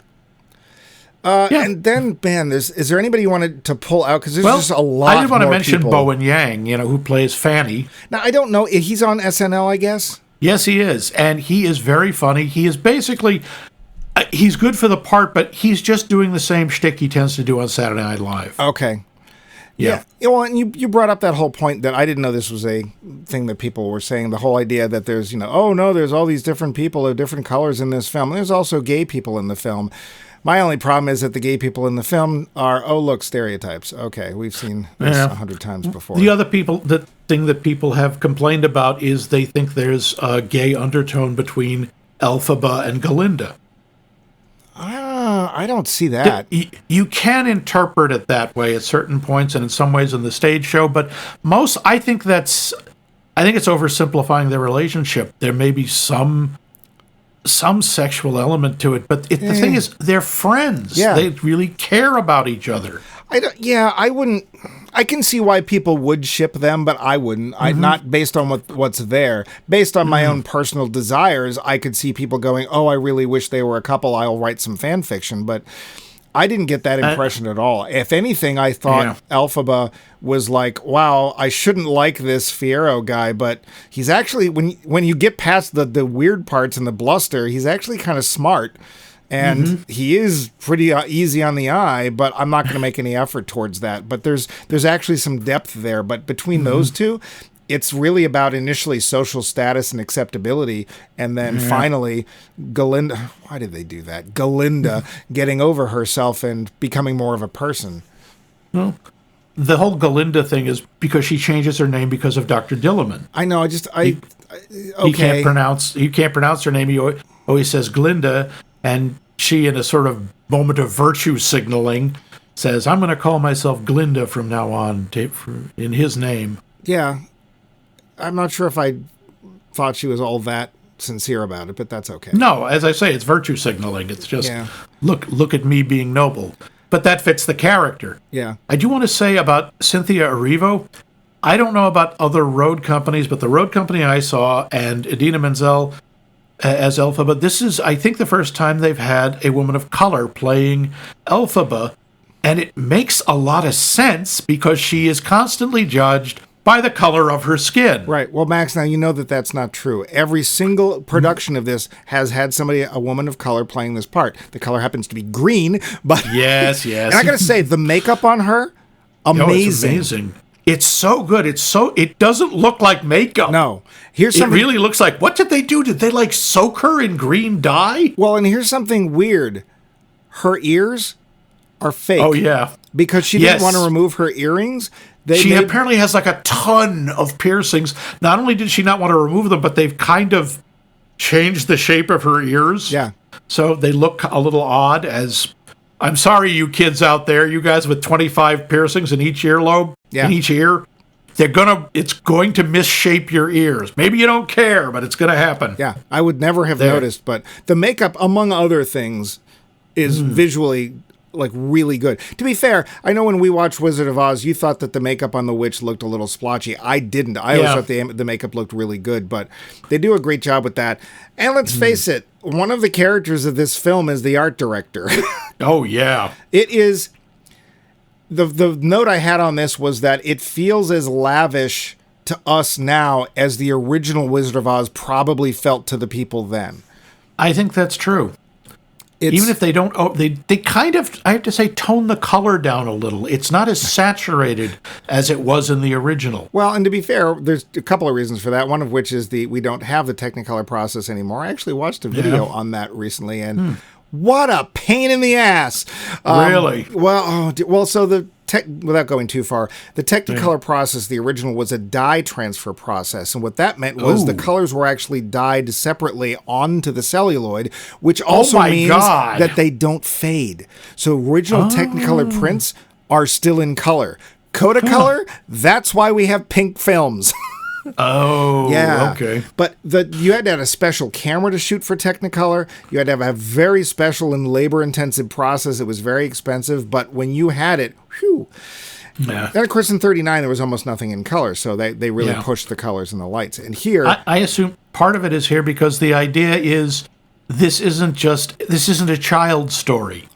And then, man, is there anybody you wanted to pull out? Because there's just a lot. I did want to mention people. Bowen Yang, who plays Fanny. Now, I don't know. He's on SNL, I guess? Yes, he is. And he is very funny. He is basically, he's good for the part, but he's just doing the same shtick he tends to do on Saturday Night Live. Okay. Yeah. Well, and you brought up that whole point that I didn't know this was a thing that people were saying. The whole idea that there's, there's all these different people of different colors in this film. There's also gay people in the film. My only problem is that the gay people in the film are, stereotypes. Okay, we've seen this 100 times before. The thing that people have complained about is they think there's a gay undertone between Elphaba and Galinda. I don't see that. You can interpret it that way at certain points and in some ways in the stage show, but I think it's oversimplifying their relationship. There may be some some sexual element to it, but the thing is, they're friends. Yeah. They really care about each other. I wouldn't. I can see why people would ship them, but I wouldn't. I not based on what's there. Based on my own personal desires, I could see people going, "Oh, I really wish they were a couple. I'll write some fan fiction." But I didn't get that impression at all. If anything, I thought Elphaba was like, "Wow, I shouldn't like this Fierro guy," but he's actually when you get past the weird parts and the bluster, he's actually kind of smart. And he is pretty easy on the eye, but I'm not going to make any effort towards that. But there's actually some depth there. But between those two, it's really about initially social status and acceptability. And then finally, Galinda, why did they do that? Galinda getting over herself and becoming more of a person. Well, the whole Galinda thing is because she changes her name because of Dr. Dillerman. I know, okay. He can't pronounce her name. He always says Glinda. And she, in a sort of moment of virtue signaling, says, "I'm going to call myself Glinda from now on in his name." Yeah. I'm not sure if I thought she was all that sincere about it, but that's okay. No, as I say, it's virtue signaling. It's just, look at me being noble. But that fits the character. Yeah. I do want to say about Cynthia Erivo, I don't know about other road companies, but the road company I saw and Idina Menzel as Elphaba, this is, I think, the first time they've had a woman of color playing Elphaba, and it makes a lot of sense because she is constantly judged by the color of her skin. Right. Well, Max, now you know that that's not true. Every single production of this has had a woman of color playing this part. The color happens to be green, but yes. And I got to say, the makeup on her, amazing. It's amazing. It's so good. It doesn't look like makeup. No. It really looks like, what did they do? Did they like soak her in green dye? Well, and here's something weird. Her ears are fake. Oh, yeah. Because she didn't want to remove her earrings. She apparently has like a ton of piercings. Not only did she not want to remove them, but they've kind of changed the shape of her ears. Yeah. So they look a little odd as... I'm sorry, you kids out there, you guys with 25 piercings in each earlobe, in each ear, it's going to misshape your ears. Maybe you don't care, but it's going to happen. Yeah, I would never have noticed, but the makeup, among other things, is visually like really good. To be fair, I know when we watched Wizard of Oz, you thought that the makeup on the witch looked a little splotchy. I didn't. I always thought the makeup looked really good, but they do a great job with that. And let's face it, one of the characters of this film is the art director. Oh, yeah. It is... The note I had on this was that it feels as lavish to us now as the original Wizard of Oz probably felt to the people then. I think that's true. Even if they don't... they kind of, I have to say, tone the color down a little. It's not as saturated as it was in the original. Well, and to be fair, there's a couple of reasons for that. One of which is we don't have the Technicolor process anymore. I actually watched a video on that recently, and... What a pain in the ass! Really? So without going too far, the Technicolor process, the original, was a dye transfer process, and what that meant was the colors were actually dyed separately onto the celluloid, which also means that they don't fade. So original Technicolor prints are still in color. Kodacolor, that's why we have pink films. Oh, yeah. Okay. But you had to have a special camera to shoot for Technicolor. You had to have a very special and labor-intensive process. It was very expensive, but when you had it, whew. Yeah. Then, of course, in 39, there was almost nothing in color, so they really pushed the colors and the lights. And here... I assume part of it is here because the idea is this isn't a child's story.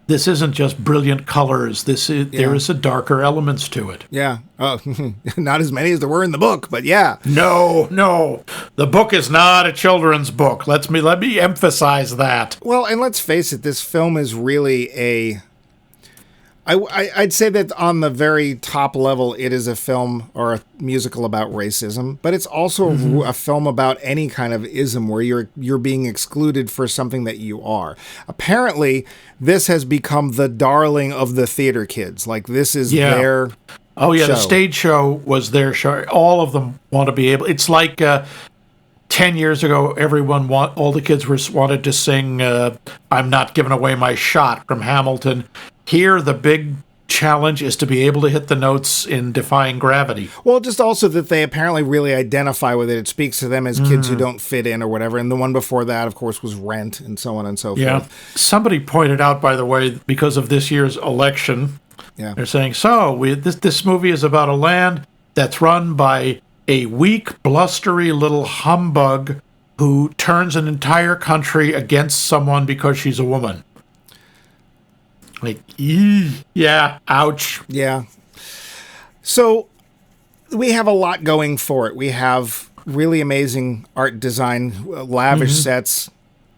This isn't just brilliant colors. There is a darker elements to it. Yeah. Not as many as there were in the book, but yeah. No. The book is not a children's book. Let me emphasize that. Well, and let's face it, this film is really I'd say that on the very top level, it is a film or a musical about racism, but it's also a film about any kind of ism where you're being excluded for something that you are. Apparently, this has become the darling of the theater kids. Like, this is their show. The stage show was their show. All of them want to be able... It's like 10 years ago, all the kids wanted to sing I'm Not Giving Away My Shot from Hamilton. Here, the big challenge is to be able to hit the notes in defying gravity. Well, just also that they apparently really identify with it. It speaks to them as kids who don't fit in or whatever. And the one before that, of course, was Rent and so on and so forth. Somebody pointed out, by the way, because of this year's election, they're saying, this movie is about a land that's run by a weak, blustery little humbug who turns an entire country against someone because she's a woman. Like, ouch. Yeah. So we have a lot going for it. We have really amazing art design, lavish sets,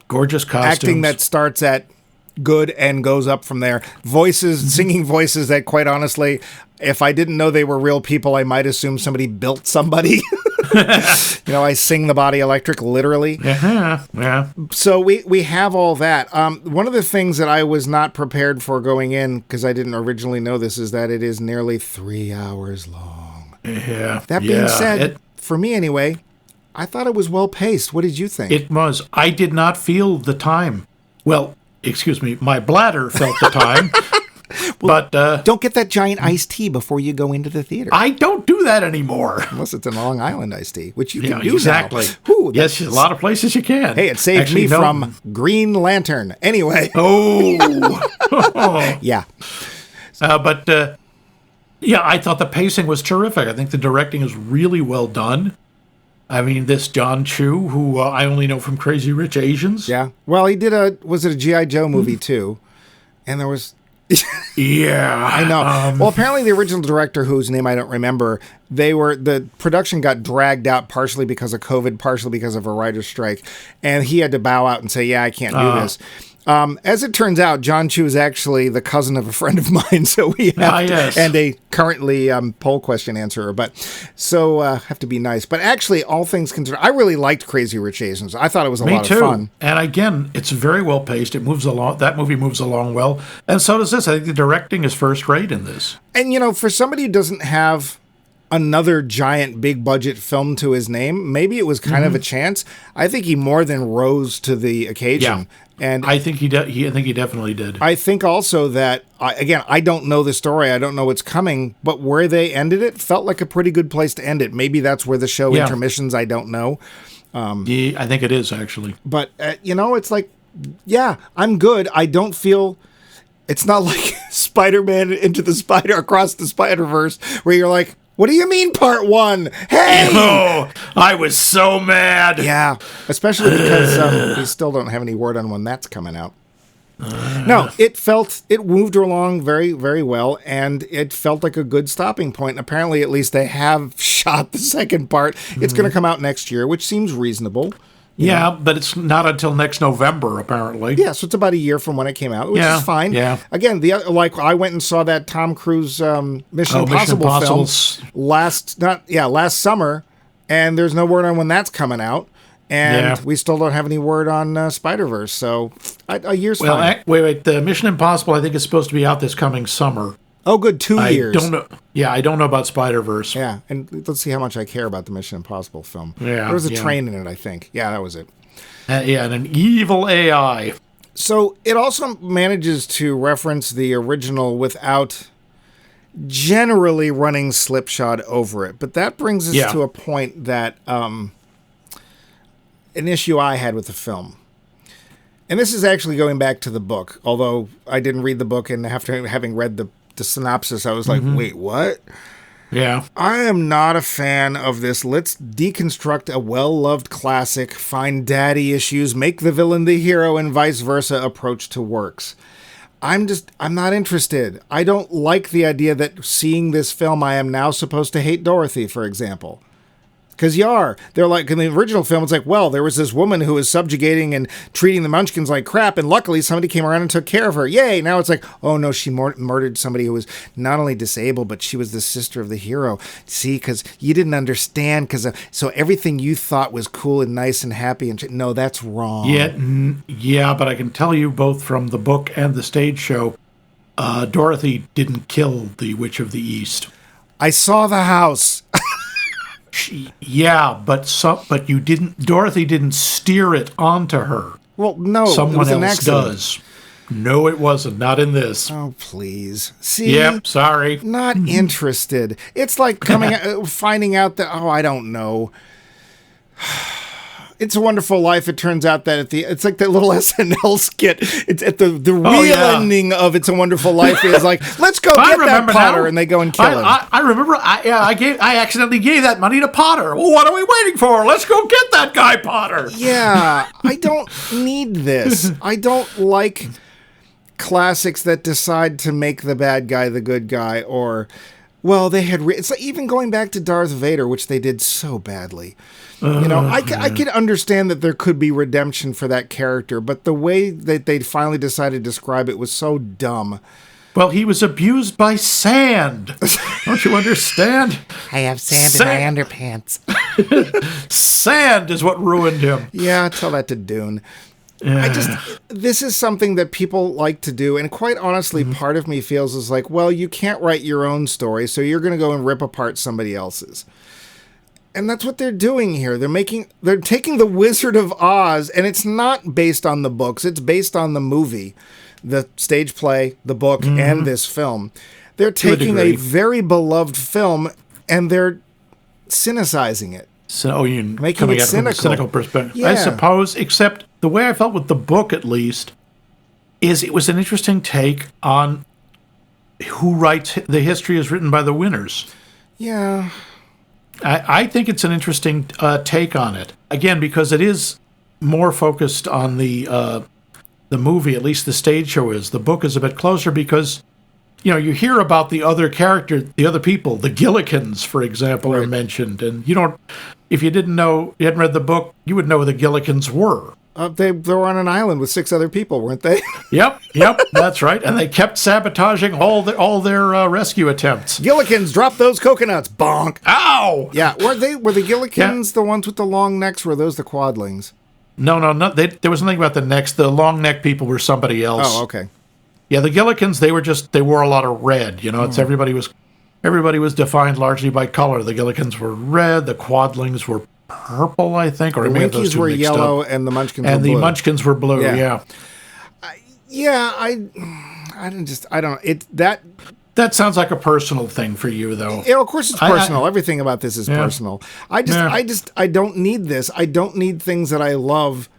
gorgeous costumes, acting that starts at good and goes up from there. Voices, singing voices that, quite honestly, if I didn't know they were real people, I might assume somebody built somebody. I sing the body electric, literally. Yeah. So we have all that. One of the things that I was not prepared for going in, because I didn't originally know this, is that it is nearly 3 hours long. Yeah. That being said, for me anyway, I thought it was well paced. What did you think? It was. I did not feel the time. Well, excuse me, my bladder felt the time. Well, but don't get that giant iced tea before you go into the theater. I don't do that anymore. Unless it's a Long Island iced tea, which you can do exactly. now. Ooh, yes, a lot of places you can. Hey, it saved me from Green Lantern. Anyway. Oh. Yeah. I thought the pacing was terrific. I think the directing is really well done. I mean, this John Chu, who I only know from Crazy Rich Asians. Yeah. Well, he did was it a G.I. Joe movie too? And there was... Yeah, I know. Well, apparently the original director, whose name I don't remember, the production got dragged out partially because of COVID, partially because of a writer's strike, and he had to bow out and say, "Yeah, I can't do this." As it turns out, John Chu is actually the cousin of a friend of mine, so we have and a currently poll question answerer, but so have to be nice. But actually, all things considered, I really liked Crazy Rich Asians. I thought it was a lot of fun. And again, it's very well paced. It moves along. That movie moves along well, and so does this. I think the directing is first rate in this. And for somebody who doesn't have another giant big budget film to his name, maybe it was kind of a chance. I think he more than rose to the occasion. Yeah. And I think he definitely did. I think also that I don't know the story. I don't know what's coming, but where they ended it felt like a pretty good place to end it. Maybe that's where the show intermissions. I don't know. I think it is actually. But it's like, I'm good. I don't feel. It's not like Spider-Man Across the Spider-Verse, where you're like, what do you mean part one? Hey! Oh, I was so mad. Yeah, especially because we still don't have any word on when that's coming out. No, it moved along very, very well, and it felt like a good stopping point. Apparently, at least they have shot the second part. It's going to come out next year, which seems reasonable. Yeah, but it's not until next November, apparently. Yeah, so it's about a year from when it came out, which is fine. Yeah. Again, I went and saw that Tom Cruise Mission Impossible film last summer, and there's no word on when that's coming out, and we still don't have any word on Spider-Verse, so a year's fine. Wait, the Mission Impossible, I think, is supposed to be out this coming summer. Oh, good, 2 years. I don't know. Yeah, I don't know about Spider-Verse. Yeah, and let's see how much I care about the Mission Impossible film. Yeah, there was a train in it, I think. Yeah, that was it. And an evil AI. So it also manages to reference the original without generally running slipshod over it. But that brings us to a point that an issue I had with the film. And this is actually going back to the book, although I didn't read the book, and after having read the synopsis, I was like, wait, what? Yeah. I am not a fan of this. Let's deconstruct a well-loved classic, find daddy issues, make the villain the hero, and vice versa approach to works. I'm not interested. I don't like the idea that seeing this film, I am now supposed to hate Dorothy, for example. Because you are. They're like, in the original film, it's like, well, there was this woman who was subjugating and treating the Munchkins like crap, and luckily somebody came around and took care of her. Yay! Now it's like, oh no, she murdered somebody who was not only disabled, but she was the sister of the hero. See, because you didn't understand, so everything you thought was cool and nice and happy, and no, that's wrong. Yeah, but I can tell you both from the book and the stage show, Dorothy didn't kill the Witch of the East. I saw the house. But you didn't. Dorothy didn't steer it onto her. Well, no, someone it was else an accident. does. No, it wasn't. Not in this. Oh, please. See? Yep, sorry. Not interested. It's like finding out that, I don't know. It's a Wonderful Life. It turns out that it's like that little SNL skit. It's at the real ending of It's a Wonderful Life is like, let's go get that Potter, and they go and kill him. I remember. I accidentally gave that money to Potter. Well, what are we waiting for? Let's go get that guy, Potter. Yeah, I don't need this. I don't like classics that decide to make the bad guy the good guy, or, well, they had. It's like even going back to Darth Vader, which they did so badly. I could understand that there could be redemption for that character, but the way that they finally decided to describe it was so dumb. Well, he was abused by sand. Don't you understand? I have sand in my underpants. Sand is what ruined him. Yeah, tell that to Dune. This is something that people like to do, and quite honestly, part of me feels is like, well, you can't write your own story, so you're going to go and rip apart somebody else's. And that's what they're doing here. They're taking the Wizard of Oz, and it's not based on the books. It's based on the movie, the stage play, the book, and this film. They're taking a very beloved film, and they're cynicizing it. So you're making coming it at it from a cynical perspective. Yeah. I suppose, except the way I felt with the book, at least, is it was an interesting take on who writes the history is written by the winners. Yeah. I think it's an interesting take on it. Again, because it is more focused on the movie, at least the stage show is. The book is a bit closer because, you hear about the other character, the other people, the Gillikins, for example, are mentioned. And if you hadn't read the book, you would know who the Gillikins were. They were on an island with 6 other people, weren't they? Yep, that's right. And they kept sabotaging all their rescue attempts. Gillikins, drop those coconuts, bonk. Ow! Yeah, were the Gillikins the ones with the long necks? Were those the quadlings? No. There was nothing about the necks. The long neck people were somebody else. Oh, okay. Yeah, the Gillikins, they wore a lot of red. It's everybody was defined largely by color. The Gillikins were red. The quadlings were purple, I think, or the maybe those two were mixed yellow, up. and the Munchkins were blue. blue. And the Munchkins were blue. Yeah. I don't. That sounds like a personal thing for you, though. Of course, it's personal. Everything about this is personal. I don't need this. I don't need things that I love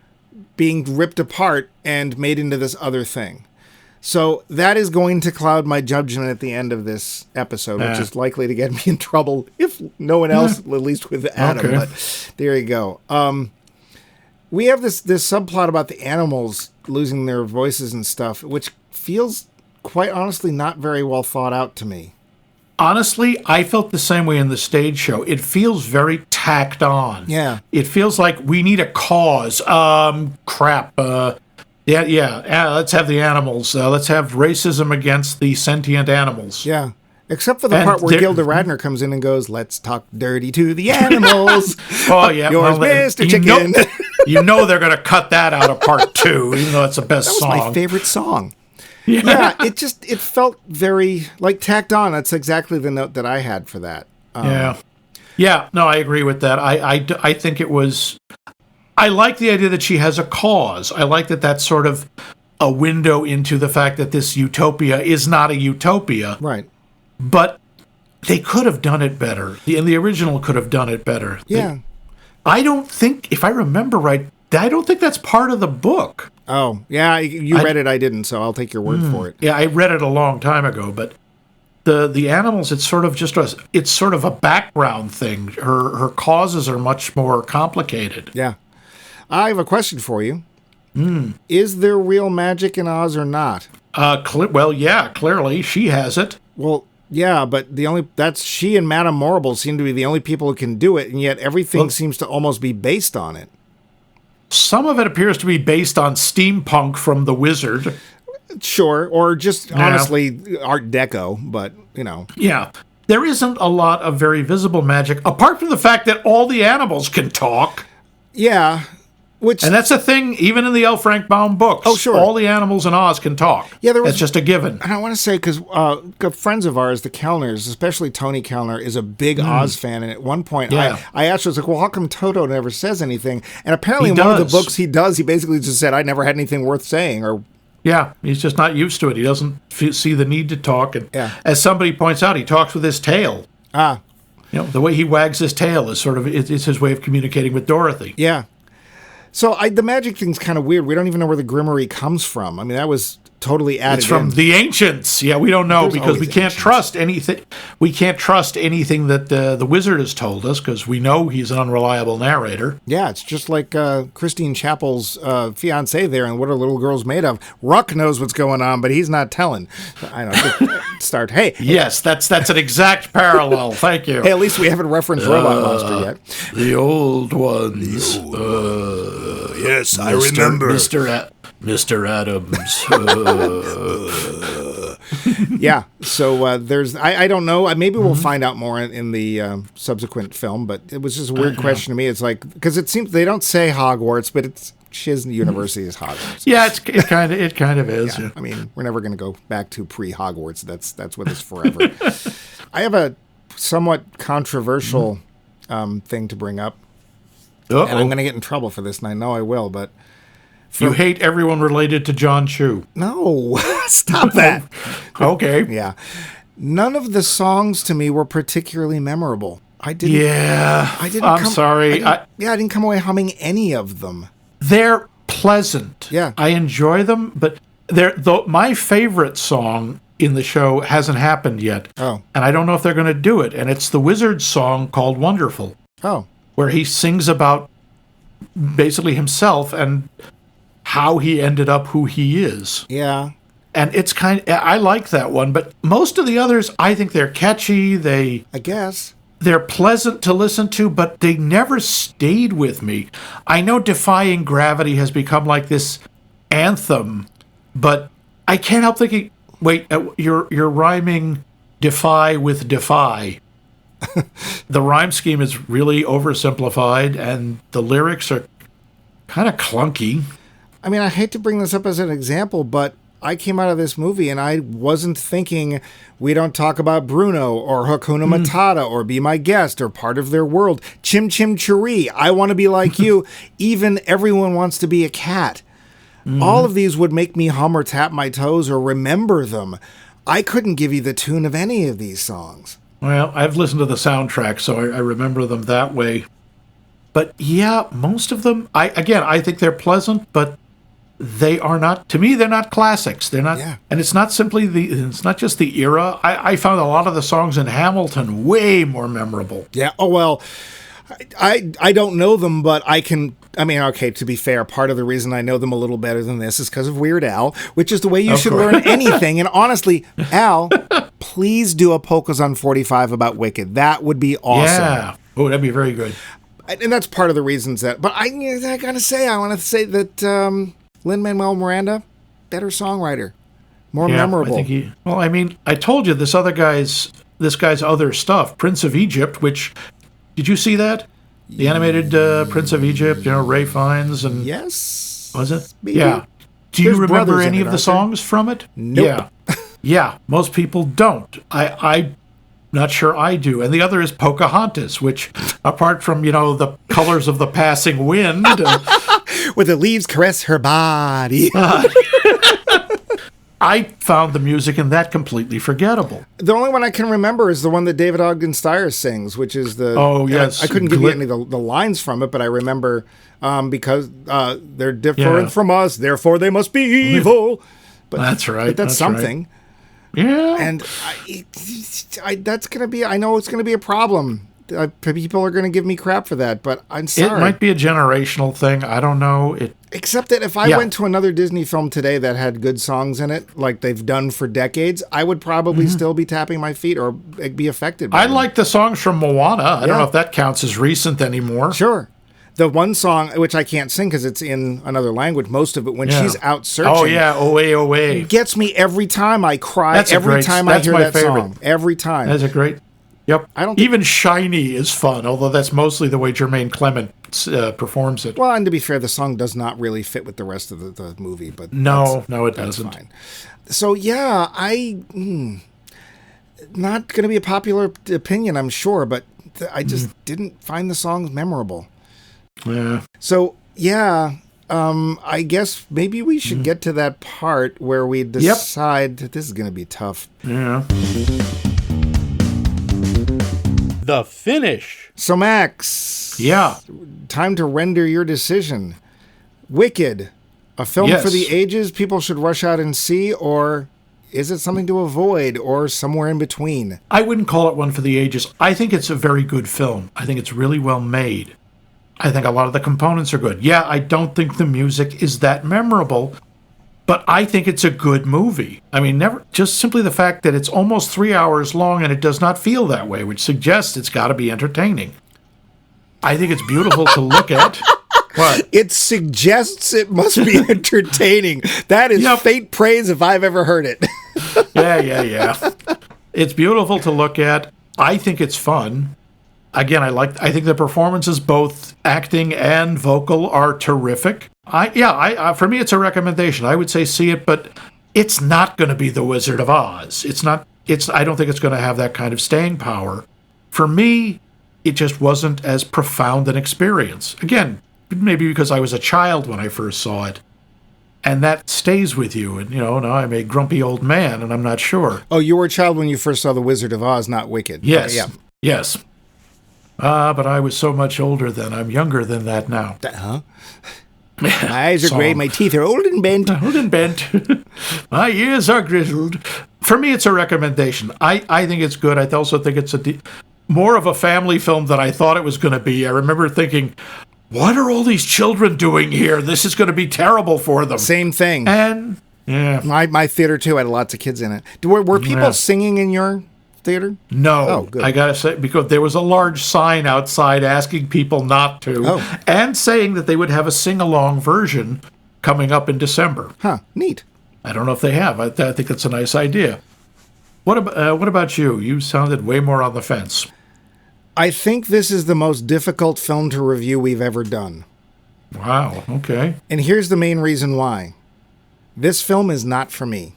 being ripped apart and made into this other thing. So that is going to cloud my judgment at the end of this episode, which is likely to get me in trouble, if no one else, at least with Adam. Okay. But there you go. We have this subplot about the animals losing their voices and stuff, which feels, quite honestly, not very well thought out to me. Honestly, I felt the same way in the stage show. It feels very tacked on. Yeah. It feels like we need a cause. Crap. Let's have the animals. Let's have racism against the sentient animals. Yeah. Except for the part where Gilda Radner comes in and goes, let's talk dirty to the animals. Oh, yeah. Yours, Mr. Chicken. They're going to cut that out of part 2, even though it's the best song. That was my favorite song. Yeah, it felt very, tacked on. That's exactly the note that I had for that. Yeah, no, I agree with that. I think it was... I like the idea that she has a cause. I like that that's sort of a window into the fact that this utopia is not a utopia. Right. But they could have done it better. The original could have done it better. Yeah. I don't think, if I remember right, I don't think that's part of the book. Oh, yeah, you read it, I didn't, so I'll take your word for it. Yeah, I read it a long time ago, but the animals, it's sort of a background thing. Her causes are much more complicated. Yeah. I have a question for you. Is there real magic in Oz or not? Clearly she has it. Well, yeah, but she and Madame Morrible seem to be the only people who can do it, and yet everything seems to almost be based on it. Some of it appears to be based on steampunk from The Wizard. Sure, or just honestly Art Deco, but Yeah. There isn't a lot of very visible magic, apart from the fact that all the animals can talk. Yeah. And that's a thing, even in the L. Frank Baum books. Oh, sure. All the animals in Oz can talk. Yeah, that's just a given. And I want to say, because friends of ours, the Kellners, especially Tony Kellner, is a big Oz fan. And at one point, I asked her, I was like, well, how come Toto never says anything? And apparently in one of the books he does, he basically just said, I never had anything worth saying or Yeah, he's just not used to it. He doesn't see the need to talk. And Yeah. as somebody points out, he talks with his tail. Ah, The way he wags his tail is sort of it's his way of communicating with Dorothy. yeah. So the magic thing's kind of weird. We don't even know where the grimoire comes from. I mean, that was totally added It's from in. the ancients. Yeah, we don't know There's because we always can't ancients. trust anything. We can't trust anything that the wizard has told us because we know he's an unreliable narrator. Yeah, it's just like Christine Chappell's fiance there and What Are Little Girls Made Of. Ruck knows what's going on, but he's not telling. I know. Start. Hey, Yes, that's an exact parallel. Thank you. hey, at least we haven't referenced Robot Monster yet. The old ones. Yes, I remember. Mr. Adams. Yeah. So there's. I don't know. Maybe we'll find out more in the subsequent film. But it was just a weird question to me. It's like because it seems they don't say Hogwarts, but it's Shiz University is Hogwarts. Yeah, it kind of is. Yeah. I mean, we're never going to go back to pre-Hogwarts. That's with us forever. I have a somewhat controversial thing to bring up, and I'm going to get in trouble for this, and I know I will. But You hate everyone related to John Chu. no, stop that. Okay. Yeah, none of the songs to me were particularly memorable. I didn't. Yeah. I didn't. I'm sorry. I didn't come away humming any of them. They're pleasant. Yeah. I enjoy them, but my favorite song in the show hasn't happened yet. Oh. And I don't know if they're going to do it. And it's the Wizard's song called Wonderful, Oh, where he sings about basically himself and how he ended up who he is. yeah. And it's I like that one, but most of the others, I think they're catchy. I guess. They're pleasant to listen to, but they never stayed with me. I know Defying Gravity has become like this anthem, but I can't help thinking, wait, you're rhyming defy with defy. The rhyme scheme is really oversimplified, and the lyrics are kind of clunky. I mean, I hate to bring this up as an example, but I came out of this movie and I wasn't thinking we don't talk about Bruno or Hakuna Matata or Be My Guest or Part of Their World. Chim Chim Cheree, I Want to Be Like You. Even Everyone Wants to Be a Cat. All of these would make me hum or tap my toes or remember them. I couldn't give you the tune of any of these songs. Well, I've listened to the soundtrack, so I remember them that way. But yeah, most of them, I think they're pleasant, but they are not, to me, they're not classics. They're not, Yeah. and it's not simply it's not just the era. I found a lot of the songs in Hamilton way more memorable. Yeah. Oh, well, I don't know them, but okay, to be fair, part of the reason I know them a little better than this is because of Weird Al, which is the way you Of should course. learn anything. And honestly, Al, please do a Polkas on 45 about Wicked. That would be awesome. Yeah. Oh, that'd be very good. And that's part of the reasons that, but I want to say that Lin-Manuel Miranda, better songwriter, more Yeah, memorable. I think I told you this guy's other stuff, Prince of Egypt, which, did you see that? The animated Prince of Egypt, Ray Fiennes and Yes. was it? Maybe. Yeah. Do you There's remember brothers in any it, of the aren't there? songs from it? Nope. Yeah. Yeah, most people don't. I'm not sure I do. And the other is Pocahontas, which, apart from, the colors of the passing wind, Where the leaves caress her body. I found the music in that completely forgettable. The only one I can remember is the one that David Ogden Stiers sings, which is the... Oh, yes. I couldn't give you any of the lines from it, but I remember because they're different Yeah. from us, therefore they must be evil. But That's right. But that's right. something. Yeah. And that's going to be... I know it's going to be a problem. People are going to give me crap for that, but I'm sorry. It might be a generational thing. I don't know. Except that if I Yeah. went to another Disney film today that had good songs in it, like they've done for decades, I would probably still be tapping my feet or be affected by I them. like the songs from Moana. I don't Yeah. know if that counts as recent anymore. Sure. The one song, which I can't sing because it's in another language, most of it, when Yeah. she's out searching, Oh, yeah. Oe. gets me every time. I cry That's every time I that's hear my that favorite. song. Every time. That's a great... Yep. I don't think- Even Shiny is fun, although that's mostly the way Jermaine Clement performs it. Well, and to be fair, the song does not really fit with the rest of the movie, but No, it that's doesn't. fine. So yeah, not going to be a popular opinion, I'm sure, but I just didn't find the songs memorable. Yeah. So yeah, I guess maybe we should get to that part where we decide that this is going to be tough. Yeah. The finish. So, Max. Yeah. Time to render your decision. Wicked. A film for the ages people should rush out and see, or is it something to avoid, or somewhere in between? I wouldn't call it one for the ages. I think it's a very good film. I think it's really well made. I think a lot of the components are good. Yeah, I don't think the music is that memorable, but I think it's a good movie. I mean, just simply the fact that it's almost 3 hours long and it does not feel that way, which suggests it's got to be entertaining. I think it's beautiful to look at. What? It suggests it must be entertaining. That is faint praise if I've ever heard it. Yeah. It's beautiful to look at. I think it's fun. Again, I think the performances, both acting and vocal, are terrific. For me, it's a recommendation. I would say see it, but it's not going to be The Wizard of Oz. I don't think it's going to have that kind of staying power. For me, it just wasn't as profound an experience. Again, maybe because I was a child when I first saw it. And that stays with you. And, now I'm a grumpy old man, and I'm not sure. Oh, you were a child when you first saw The Wizard of Oz, not Wicked. Yes. Okay, yeah. Yes. But I was so much older then. I'm younger than that now. My eyes are gray, my teeth are old and bent. My ears are grizzled. For me, it's a recommendation. I think it's good. I also think it's more of a family film than I thought it was going to be. I remember thinking, what are all these children doing here? This is going to be terrible for them. Same thing. And, yeah. My theater, too, had lots of kids in it. Were people singing in your theater? No. Oh, good. I got to say, because there was a large sign outside asking people not to, and saying that they would have a sing-along version coming up in December. Huh, neat. I don't know if they have. I think that's a nice idea. What about you? You sounded way more on the fence. I think this is the most difficult film to review we've ever done. Wow, okay. And here's the main reason why. This film is not for me.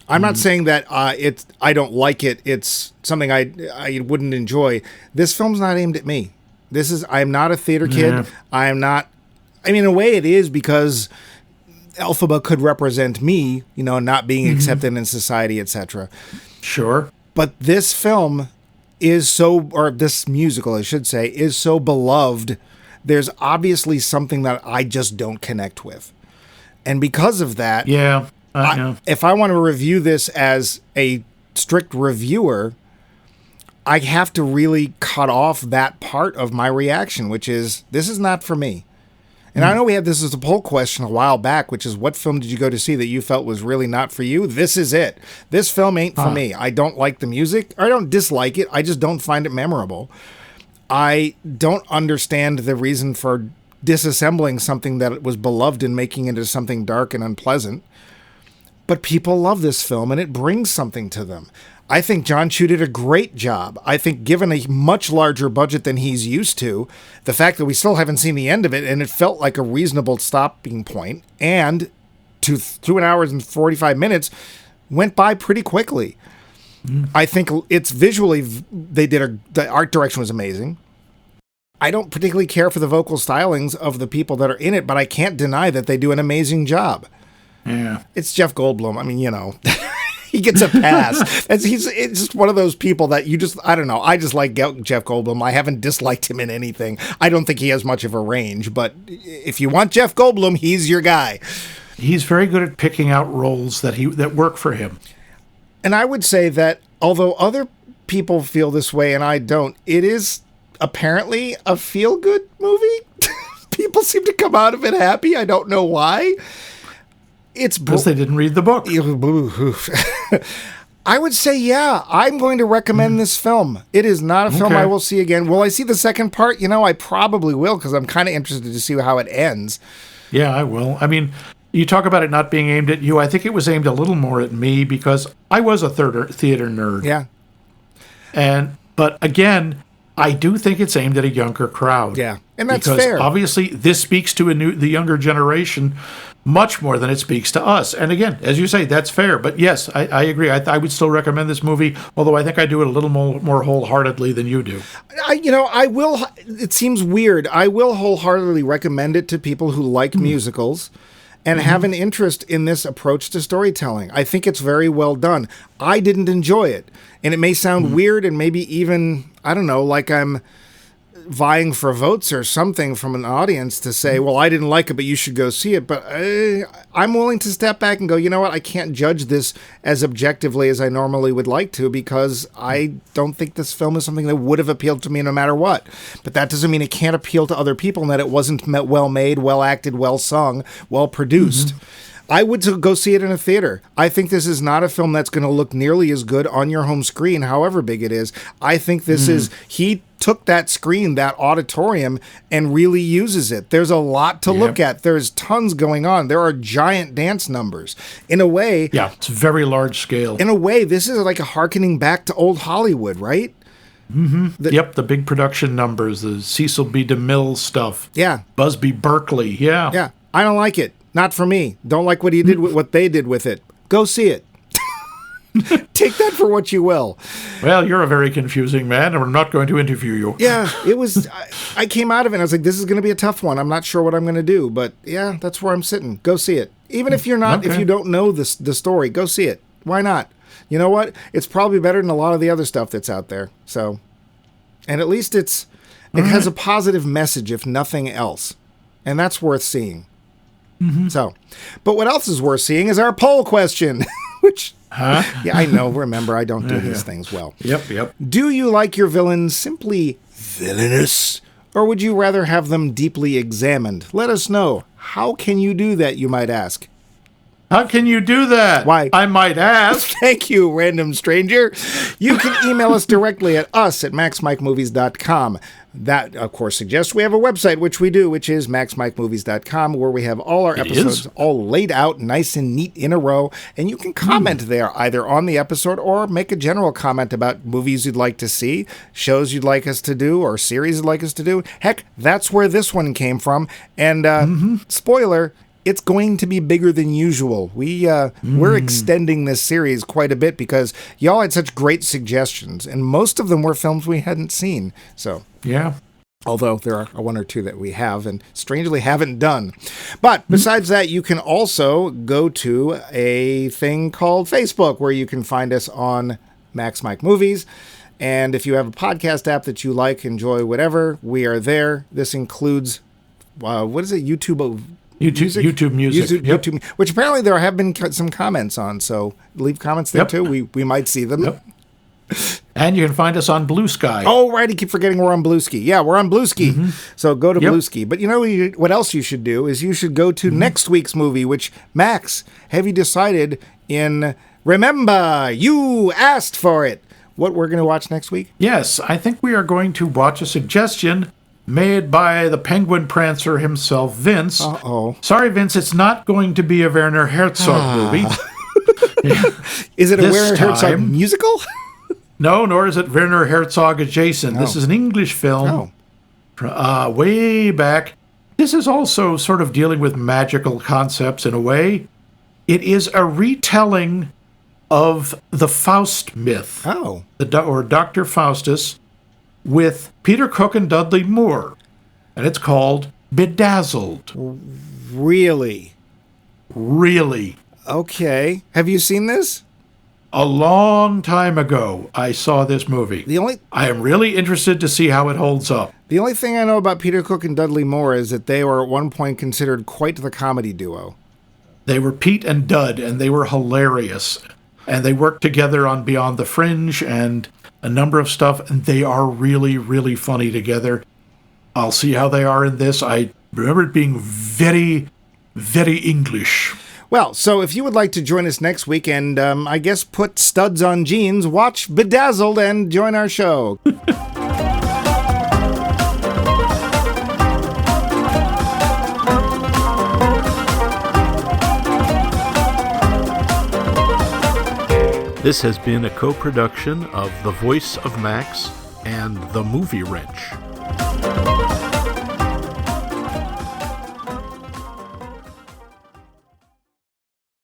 I'm not saying that I don't like it. It's something I wouldn't enjoy. This film's not aimed at me. I'm not a theater kid. Yeah. I'm not. I mean, in a way, it is because Elphaba could represent me, not being accepted in society, etc. Sure. But this film this musical, I should say, is so beloved. There's obviously something that I just don't connect with, and because of that, if I want to review this as a strict reviewer, I have to really cut off that part of my reaction, which is, this is not for me. And I know we had this as a poll question a while back, which is, what film did you go to see that you felt was really not for you? This is it. This film ain't for me. I don't like the music. I don't dislike it. I just don't find it memorable. I don't understand the reason for disassembling something that was beloved and making it into something dark and unpleasant. But people love this film, and it brings something to them. I think John Chu did a great job. I think given a much larger budget than he's used to, the fact that we still haven't seen the end of it, and it felt like a reasonable stopping point, and 2 hours and 45 minutes went by pretty quickly. I think it's visually, the art direction was amazing. I don't particularly care for the vocal stylings of the people that are in it, but I can't deny that they do an amazing job. Yeah. It's Jeff Goldblum. I mean, he gets a pass. It's just one of those people that I don't know. I just like Jeff Goldblum. I haven't disliked him in anything. I don't think he has much of a range, but if you want Jeff Goldblum, he's your guy. He's very good at picking out roles that work for him. And I would say that although other people feel this way and I don't, it is apparently a feel-good movie. People seem to come out of it happy. I don't know why. It's because they didn't read the book. I would say, yeah, I'm going to recommend this film. It is not a film I will see again. Will I see the second part? I probably will, because I'm kind of interested to see how it ends. Yeah, I will. I mean, you talk about it not being aimed at you. I think it was aimed a little more at me because I was a theater nerd. Yeah. But again, I do think it's aimed at a younger crowd. Yeah, and that's because fair. Obviously, this speaks to the younger generation much more than it speaks to us. And again, as you say, that's fair. But yes, I agree. I would still recommend this movie, although I think I do it a little more wholeheartedly than you do. I will. It seems weird. I will wholeheartedly recommend it to people who like musicals and have an interest in this approach to storytelling. I think it's very well done. I didn't enjoy it. And it may sound weird and maybe even, I don't know, like I'm vying for votes or something from an audience to say, well, I didn't like it, but you should go see it. But I'm willing to step back and go, you know what? I can't judge this as objectively as I normally would like to because I don't think this film is something that would have appealed to me no matter what. But that doesn't mean it can't appeal to other people and that it wasn't well made, well acted, well sung, well produced. I would go see it in a theater. I think this is not a film that's going to look nearly as good on your home screen, however big it is. I think this is, he took that screen, that auditorium, and really uses it. There's a lot to look at. There's tons going on. There are giant dance numbers. In a way... Yeah, it's very large scale. In a way, this is like a hearkening back to old Hollywood, right? The big production numbers, the Cecil B. DeMille stuff. Yeah. Busby Berkeley, yeah. Yeah, I don't like it. Not for me. Don't like what he did with what they did with it. Go see it. Take that for what you will. Well, you're a very confusing man, and we're not going to interview you. Yeah, it was. I came out of it and I was like, this is going to be a tough one. I'm not sure what I'm going to do, but yeah, that's where I'm sitting. Go see it. Even if you're not, if you don't know the story, go see it. Why not? You know what? It's probably better than a lot of the other stuff that's out there. So, and at least it has a positive message, if nothing else, and that's worth seeing. So, but what else is worth seeing is our poll question, which, yeah, I know. Remember, I don't do these things well. Yep. Do you like your villains simply villainous, or would you rather have them deeply examined? Let us know. How can you do that, you might ask? How can you do that? Why? I might ask. Thank you, random stranger. You can email us directly at maxmikemovies.com. That, of course, suggests we have a website, which we do, which is maxmikemovies.com, where we have all our episodes all laid out nice and neat in a row. And you can comment there either on the episode or make a general comment about movies you'd like to see, shows you'd like us to do, or series you'd like us to do. Heck, that's where this one came from. And spoiler, it's going to be bigger than usual. We're extending this series quite a bit because y'all had such great suggestions, and most of them were films we hadn't seen. So yeah. Although there are one or two that we have and strangely haven't done. But besides that, you can also go to a thing called Facebook where you can find us on Max Mike Movies. And if you have a podcast app that you like, enjoy, whatever, we are there. This includes, what is it, YouTube Music? YouTube Music. YouTube, which apparently there have been some comments on. So leave comments there too. We might see them. Yep. And you can find us on Blue Sky. Oh, right. I keep forgetting we're on Blueski. Yeah, we're on Blueski. So go to Blueski. But you know what else you should do is you should go to next week's movie, which, Max, have you decided in Remember, You Asked for It, what we're going to watch next week? Yes, I think we are going to watch a suggestion made by the Penguin Prancer himself, Vince. Uh-oh. Sorry, Vince, it's not going to be a Werner Herzog movie. Is it a This Werner Herzog time- musical? No, nor is it Werner Herzog adjacent. This is an English film way back. This is also sort of dealing with magical concepts in a way. It is a retelling of the Faust myth. Oh. Or Dr. Faustus with Peter Cook and Dudley Moore. And it's called Bedazzled. Really? Really. Okay. Have you seen this? A long time ago, I saw this movie. I am really interested to see how it holds up. The only thing I know about Peter Cook and Dudley Moore is that they were at one point considered quite the comedy duo. They were Pete and Dud, and they were hilarious. And they worked together on Beyond the Fringe and a number of stuff, and they are really, really funny together. I'll see how they are in this. I remember it being very, very English. Well, so if you would like to join us next week and, I guess, put studs on jeans, watch Bedazzled and join our show. This has been a co-production of The Voice of Max and the movie rich.